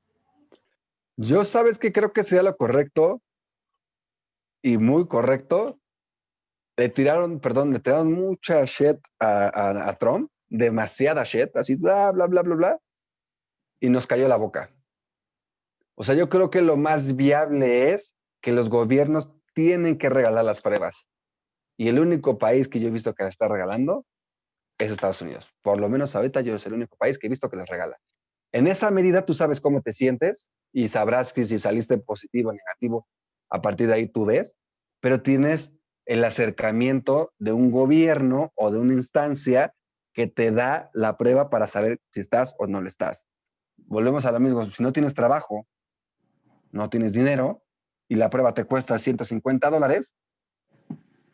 Yo sabes que creo que sería lo correcto y muy correcto. Le tiraron mucha shit a Trump, demasiada shit, así bla, bla, bla, bla, bla, y nos cayó la boca. O sea, yo creo que lo más viable es que los gobiernos tienen que regalar las pruebas. Y el único país que yo he visto que la está regalando es Estados Unidos. Por lo menos ahorita yo es el único país que he visto que les regala. En esa medida tú sabes cómo te sientes y sabrás que si saliste positivo o negativo, a partir de ahí tú ves, pero tienes el acercamiento de un gobierno o de una instancia que te da la prueba para saber si estás o no lo estás. Volvemos a lo mismo, si no tienes trabajo, no tienes dinero y la prueba te cuesta $150,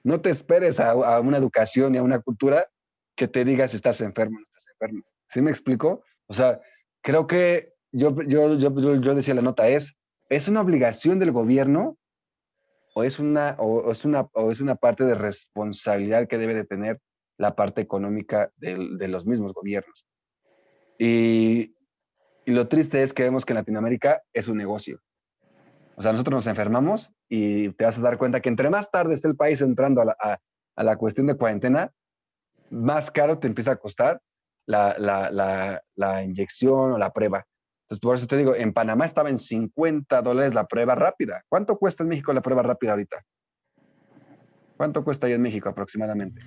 no te esperes a una educación y a una cultura que te diga si estás enfermo o no estás enfermo. ¿Sí me explico? O sea, creo que yo decía la nota, ¿es una obligación del gobierno o es una parte de responsabilidad que debe de tener la parte económica de los mismos gobiernos? Y lo triste es que vemos que en Latinoamérica es un negocio. O sea, nosotros nos enfermamos y te vas a dar cuenta que entre más tarde esté el país entrando a la cuestión de cuarentena, más caro te empieza a costar la inyección o la prueba. Entonces, por eso te digo, en Panamá estaba en $50 la prueba rápida. ¿Cuánto cuesta en México la prueba rápida ahorita? ¿Cuánto cuesta ahí en México aproximadamente?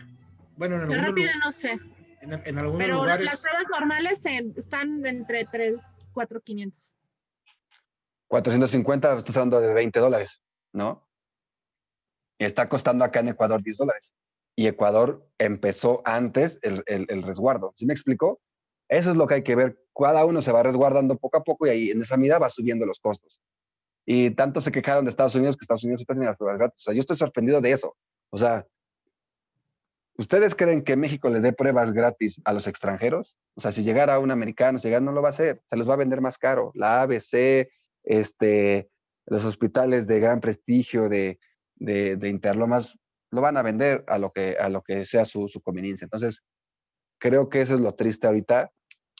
Bueno, La rápida no sé, en algunos pero las lugares, pruebas normales están entre 3, 4, 500. 450, estás hablando de $20, ¿no? Y está costando acá en Ecuador $10. Y Ecuador empezó antes el resguardo. ¿Sí me explicó? Eso es lo que hay que ver. Cada uno se va resguardando poco a poco y ahí en esa medida va subiendo los costos. Y tanto se quejaron de Estados Unidos que Estados Unidos está teniendo las pruebas gratis. O sea, yo estoy sorprendido de eso. O sea, ¿ustedes creen que México le dé pruebas gratis a los extranjeros? O sea, si llegara un americano, si llegara, no lo va a hacer. Se los va a vender más caro. La ABC, los hospitales de gran prestigio de Interlomas lo van a vender a lo que sea su conveniencia. Entonces, creo que eso es lo triste ahorita,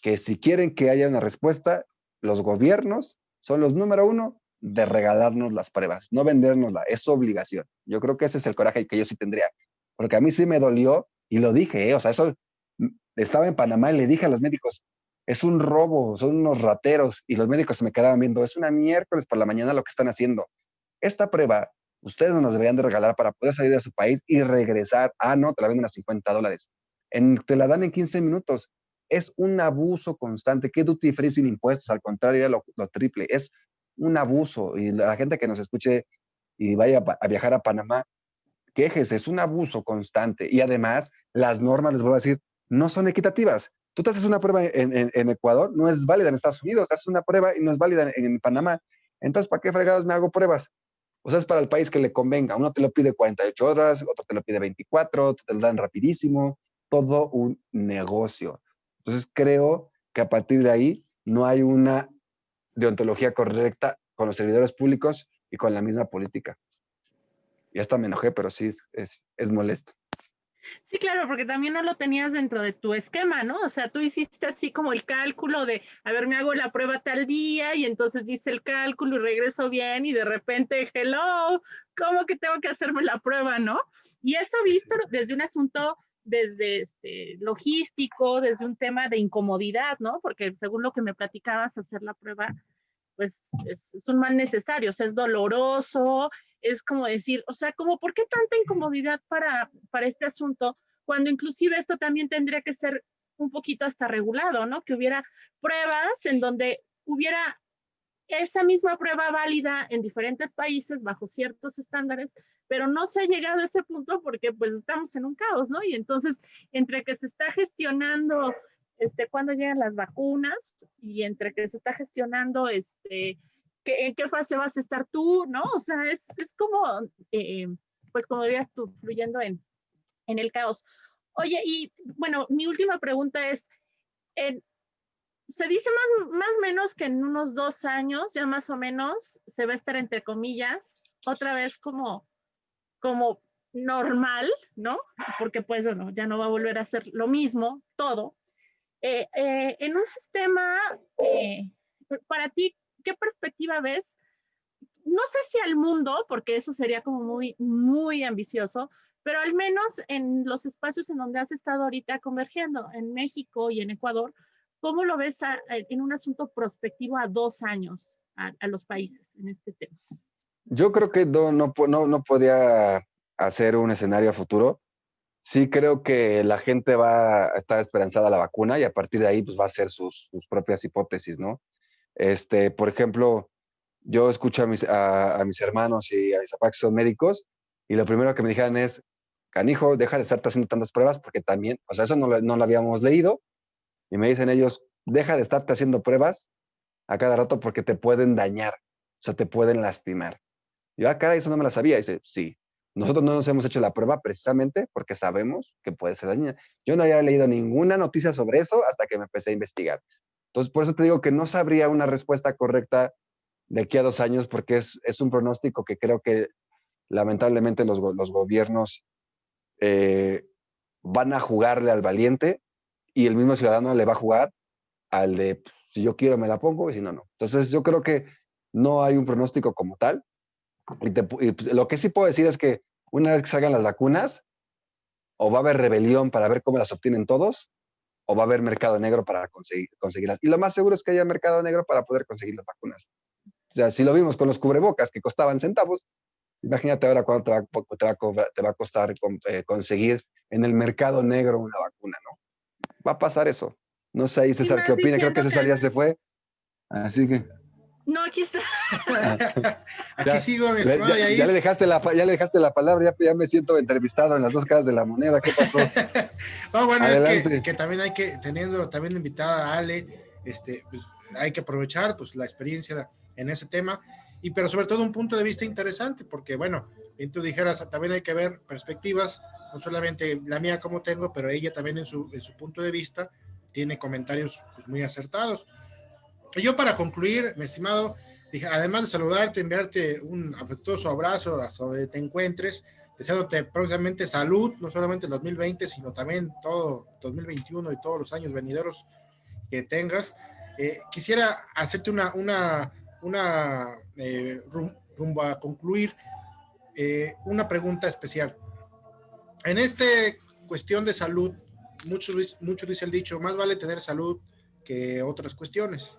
que si quieren que haya una respuesta, los gobiernos son los número uno de regalarnos las pruebas, no vendérnosla, es su obligación. Yo creo que ese es el coraje que yo sí tendría, porque a mí sí me dolió y lo dije, o sea, eso estaba en Panamá y le dije a los médicos, es un robo, son unos rateros, y los médicos se me quedaban viendo, es una miércoles por la mañana lo que están haciendo. Esta prueba, ustedes nos deberían de regalar para poder salir de su país y regresar. Ah, no, te la venden a $50. Te la dan en 15 minutos. Es un abuso constante. ¿Qué duty free sin impuestos? Al contrario, lo triple. Es un abuso. Y la gente que nos escuche y vaya a viajar a Panamá, quéjese, es un abuso constante. Y además, las normas, les vuelvo a decir, no son equitativas. Tú te haces una prueba en Ecuador, no es válida en Estados Unidos, te haces una prueba y no es válida en Panamá. Entonces, ¿para qué fregados me hago pruebas? O sea, es para el país que le convenga. Uno te lo pide 48 horas, otro te lo pide 24, otro te lo dan rapidísimo, todo un negocio. Entonces, creo que a partir de ahí no hay una deontología correcta con los servidores públicos y con la misma política. Ya hasta me enojé, pero sí es molesto. Sí, claro, porque también no lo tenías dentro de tu esquema, ¿no? O sea, tú hiciste así como el cálculo de, a ver, me hago la prueba tal día y entonces hice el cálculo y regreso bien y de repente, hello, ¿cómo que tengo que hacerme la prueba, no? Y eso visto desde un asunto, desde logístico, desde un tema de incomodidad, ¿no? Porque según lo que me platicabas, hacer la prueba pues es un mal necesario, o sea, es doloroso, es como decir, o sea, como, ¿por qué tanta incomodidad para este asunto? Cuando inclusive esto también tendría que ser un poquito hasta regulado, ¿no? Que hubiera pruebas en donde hubiera esa misma prueba válida en diferentes países bajo ciertos estándares, pero no se ha llegado a ese punto porque pues estamos en un caos, ¿no? Y entonces, entre que se está gestionando cuándo llegan las vacunas y entre que se está gestionando en qué fase vas a estar tú, ¿no? O sea, es como, pues como dirías tú, fluyendo en el caos. Oye, y bueno, mi última pregunta es, se dice más o menos que en unos 2 años, ya más o menos, se va a estar entre comillas, otra vez como normal, ¿no? Porque pues bueno, ya no va a volver a ser lo mismo todo. En un sistema, para ti, ¿qué perspectiva ves? No sé si al mundo, porque eso sería como muy, muy ambicioso, pero al menos en los espacios en donde has estado ahorita convergiendo, en México y en Ecuador, ¿cómo lo ves en un asunto prospectivo a 2 años a los países en este tema? Yo creo que no podía hacer un escenario a futuro. Sí creo que la gente va a estar esperanzada a la vacuna y a partir de ahí pues va a hacer sus propias hipótesis, ¿no? Por ejemplo, yo escucho a mis hermanos y a mis papás que son médicos y lo primero que me dijeron es, canijo, deja de estarte haciendo tantas pruebas porque también, o sea, eso no lo habíamos leído y me dicen ellos, deja de estarte haciendo pruebas a cada rato porque te pueden dañar, o sea, te pueden lastimar. Yo, caray, eso no me la sabía. Dice, sí, nosotros no nos hemos hecho la prueba precisamente porque sabemos que puede ser dañina. Yo no había leído ninguna noticia sobre eso hasta que me empecé a investigar. Entonces, por eso te digo que no sabría una respuesta correcta de aquí a 2 años porque es un pronóstico que creo que lamentablemente los gobiernos eh, van a jugarle al valiente y el mismo ciudadano le va a jugar al de, pues, si yo quiero me la pongo y si no, no. Entonces, yo creo que no hay un pronóstico como tal. Pues, lo que sí puedo decir es que una vez que salgan las vacunas, o va a haber rebelión para ver cómo las obtienen todos, o va a haber mercado negro para conseguirlas. Y lo más seguro es que haya mercado negro para poder conseguir las vacunas. O sea, si lo vimos con los cubrebocas que costaban centavos, imagínate ahora cuánto te va a costar conseguir en el mercado negro una vacuna, ¿no? Va a pasar eso. No sé ahí, Y César, ¿qué más opina? Creo que diciendo César ya se fue. Así que... no, aquí está. Aquí sigo, mi ya, estimado ya, ya Yair. le dejaste la palabra, ya me siento entrevistado en las dos caras de la moneda. ¿Qué pasó? No, bueno, Adelante. es que también hay que, teniendo también invitada a Ale, pues hay que aprovechar pues la experiencia en ese tema, pero sobre todo un punto de vista interesante, porque bueno, bien tú dijeras, también hay que ver perspectivas, no solamente la mía como tengo, pero ella también en su punto de vista tiene comentarios pues, muy acertados. Y yo para concluir, mi estimado, dije, además de saludarte, enviarte un afectuoso abrazo hasta donde te encuentres, deseándote próximamente salud, no solamente el 2020, sino también todo 2021 y todos los años venideros que tengas. Quisiera hacerte rumbo a concluir, una pregunta especial. En esta cuestión de salud, muchos dice el dicho, más vale tener salud que otras cuestiones.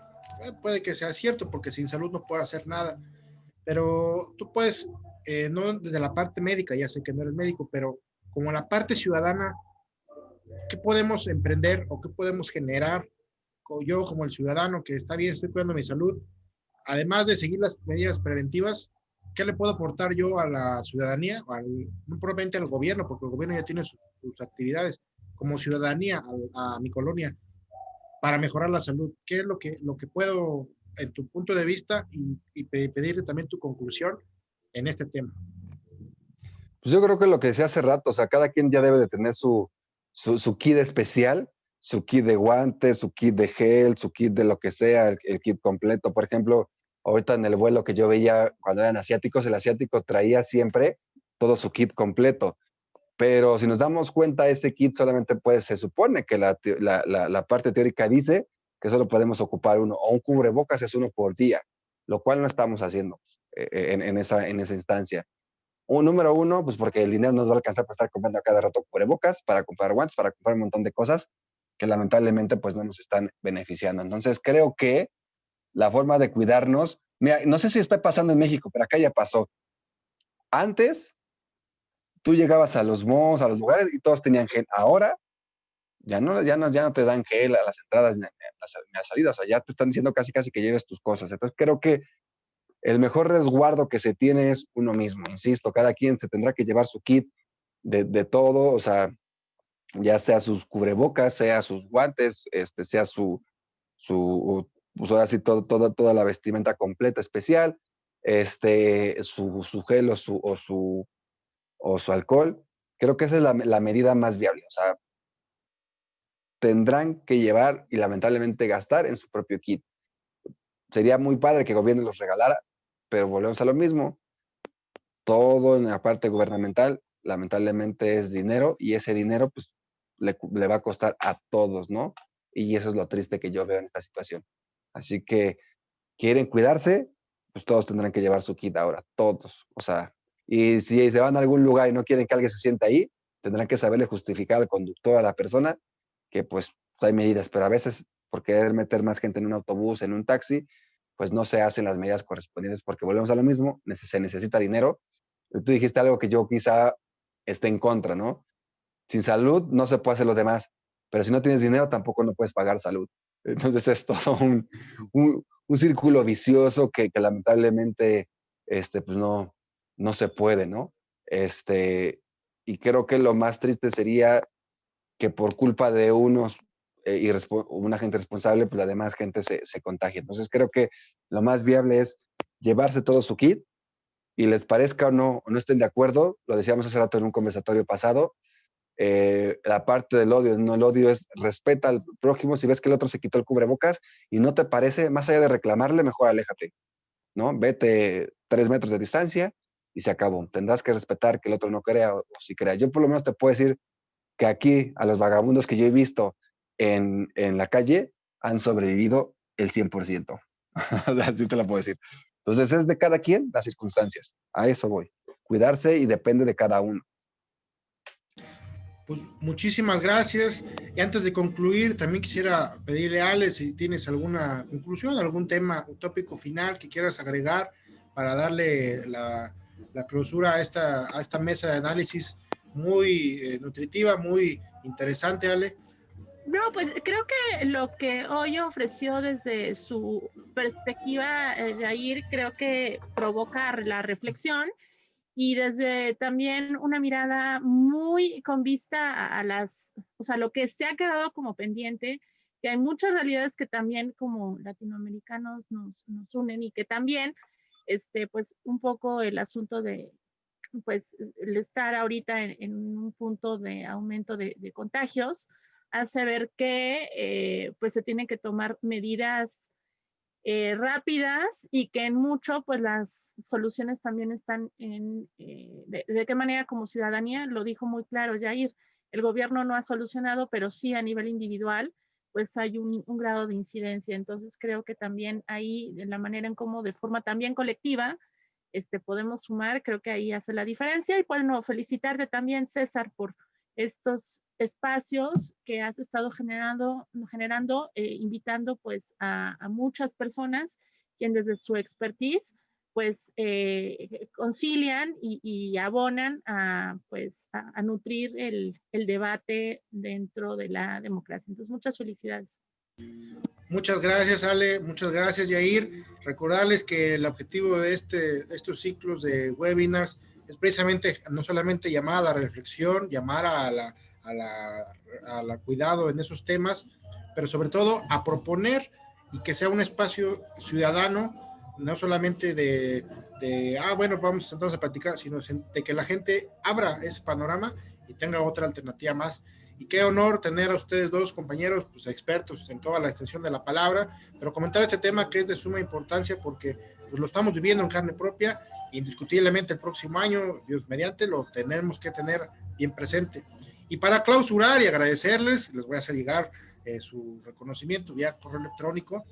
Puede que sea cierto, porque sin salud no puedo hacer nada, pero tú puedes, no desde la parte médica, ya sé que no eres médico, pero como la parte ciudadana, ¿qué podemos emprender o qué podemos generar? O yo como el ciudadano que está bien, estoy cuidando mi salud, además de seguir las medidas preventivas, ¿qué le puedo aportar yo a la ciudadanía? No probablemente al gobierno, porque el gobierno ya tiene sus actividades, como ciudadanía a mi colonia, para mejorar la salud. ¿Qué es lo que puedo, en tu punto de vista, y pedirte también tu conclusión en este tema? Pues yo creo que lo que decía hace rato, o sea, cada quien ya debe de tener su kit especial, su kit de guantes, su kit de gel, su kit de lo que sea, el kit completo. Por ejemplo, ahorita en el vuelo que yo veía cuando eran asiáticos, el asiático traía siempre todo su kit completo. Pero si nos damos cuenta, ese kit solamente se supone que la parte teórica dice que solo podemos ocupar uno, o un cubrebocas es uno por día, lo cual no estamos haciendo en esa instancia. Número uno, pues porque el dinero nos va a alcanzar para estar comprando a cada rato cubrebocas, para comprar guantes, para comprar un montón de cosas que lamentablemente pues no nos están beneficiando. Entonces creo que la forma de cuidarnos, mira, no sé si está pasando en México, pero acá ya pasó. Antes, tú llegabas a los malls, a los lugares y todos tenían gel. Ahora ya no te dan gel a las entradas ni a las salidas. O sea, ya te están diciendo casi que lleves tus cosas. Entonces creo que el mejor resguardo que se tiene es uno mismo. Insisto, cada quien se tendrá que llevar su kit de todo, o sea, ya sea sus cubrebocas, sea sus guantes, sea pues ahora sí, toda la vestimenta completa especial, su gel o su alcohol. Creo que esa es la medida más viable. O sea, tendrán que llevar y lamentablemente gastar en su propio kit. Sería muy padre que el gobierno los regalara, pero volvemos a lo mismo. Todo en la parte gubernamental, lamentablemente es dinero y ese dinero pues le va a costar a todos, ¿no? Y eso es lo triste que yo veo en esta situación. Así que quieren cuidarse, pues todos tendrán que llevar su kit ahora, todos. O sea, y si se van a algún lugar y no quieren que alguien se sienta ahí, tendrán que saberle justificar al conductor, a la persona, que pues hay medidas, pero a veces por querer meter más gente en un autobús, en un taxi, pues no se hacen las medidas correspondientes porque volvemos a lo mismo, se necesita dinero. Tú dijiste algo que yo quizá esté en contra, ¿no? Sin salud no se puede hacer lo demás, pero si no tienes dinero tampoco no puedes pagar salud. Entonces es todo un círculo vicioso que lamentablemente pues no se puede, ¿no? Y creo que lo más triste sería que por culpa de unos una gente responsable, pues la demás gente se contagie. Entonces creo que lo más viable es llevarse todo su kit y les parezca o no estén de acuerdo, lo decíamos hace rato en un conversatorio pasado, la parte del odio, no, el odio es respeta al prójimo. Si ves que el otro se quitó el cubrebocas y no te parece, más allá de reclamarle, mejor aléjate, ¿no? Vete 3 metros de distancia y se acabó. Tendrás que respetar que el otro no crea o si crea. Yo por lo menos te puedo decir que aquí a los vagabundos que yo he visto en la calle han sobrevivido el 100%. Así te lo puedo decir. Entonces es de cada quien las circunstancias. A eso voy. Cuidarse y depende de cada uno. Pues muchísimas gracias. Y antes de concluir, también quisiera pedirle a Ale si tienes alguna conclusión, algún tema, un tópico final que quieras agregar para darle la clausura a esta mesa de análisis muy nutritiva, muy interesante, Ale. No, pues creo que lo que hoy ofreció desde su perspectiva, Jair, creo que provoca la reflexión y desde también una mirada muy con vista a las, o sea, lo que se ha quedado como pendiente, que hay muchas realidades que también como latinoamericanos nos unen y que también, pues un poco el asunto de, pues el estar ahorita en un punto de aumento de contagios, hace ver que pues se tienen que tomar medidas rápidas y que en mucho pues las soluciones también están en de qué manera como ciudadanía, lo dijo muy claro Jair, el gobierno no ha solucionado, pero sí a nivel individual pues hay un grado de incidencia. Entonces creo que también ahí, de la manera en cómo de forma también colectiva, podemos sumar, creo que ahí hace la diferencia. Y bueno, felicitarte también, César, por estos espacios que has estado generando invitando pues a muchas personas quien desde su expertise pues concilian y abonan a, pues, a nutrir el debate dentro de la democracia. Entonces, muchas felicidades. Muchas gracias, Ale. Muchas gracias, Yair. Recordarles que el objetivo de estos ciclos de webinars es precisamente no solamente llamar a la reflexión, llamar a la cuidado en esos temas, pero sobre todo a proponer y que sea un espacio ciudadano, no solamente bueno, vamos entonces a platicar, sino de que la gente abra ese panorama y tenga otra alternativa más. Y qué honor tener a ustedes dos compañeros, pues expertos en toda la extensión de la palabra, pero comentar este tema que es de suma importancia porque pues lo estamos viviendo en carne propia e indiscutiblemente el próximo año, Dios mediante, lo tenemos que tener bien presente. Y para clausurar y agradecerles, les voy a hacer llegar su reconocimiento vía correo electrónico.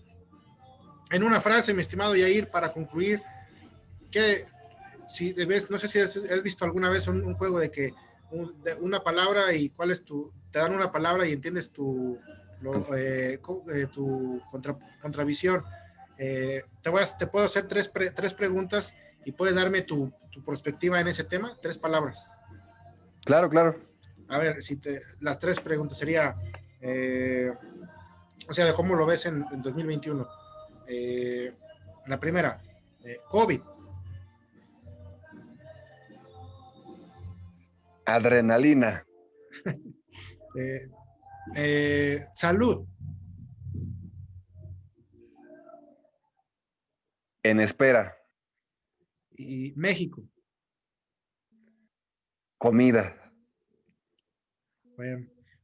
En una frase, mi estimado Yair, para concluir, que si ves, no sé si has visto alguna vez un juego de que una palabra y cuál es te dan una palabra y entiendes tu contravisión. Te puedo hacer tres preguntas y puedes darme tu perspectiva en ese tema, tres palabras. Claro, claro. A ver, las tres preguntas sería, o sea, de cómo lo ves en 2021. La primera, COVID. Adrenalina. Salud. En espera. Y México. Comida.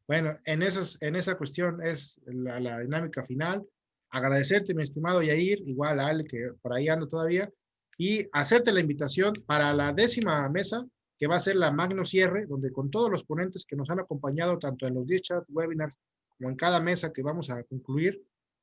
Bueno, en esa cuestión es la dinámica final. Agradecerte, mi estimado Yair, igual a Ale, que por ahí ando todavía, y hacerte la invitación para la 10ª mesa, que va a ser la magno cierre, donde con todos los ponentes que nos han acompañado, tanto en los 10 chat webinars, como en cada mesa que vamos a concluir,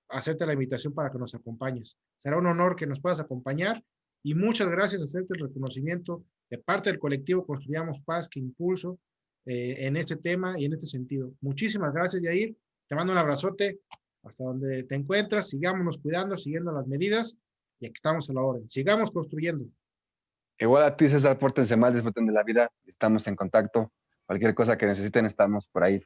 hacerte la invitación para que nos acompañes. Será un honor que nos puedas acompañar, y muchas gracias, hacerte el reconocimiento de parte del colectivo Construyamos Paz, que impulso en este tema y en este sentido. Muchísimas gracias, Yair. Te mando un abrazote hasta donde te encuentras. Sigámonos cuidando, siguiendo las medidas y aquí estamos a la orden. Sigamos construyendo. Igual a ti, César, pórtense mal, disfruten de la vida. Estamos en contacto. Cualquier cosa que necesiten, estamos por ahí.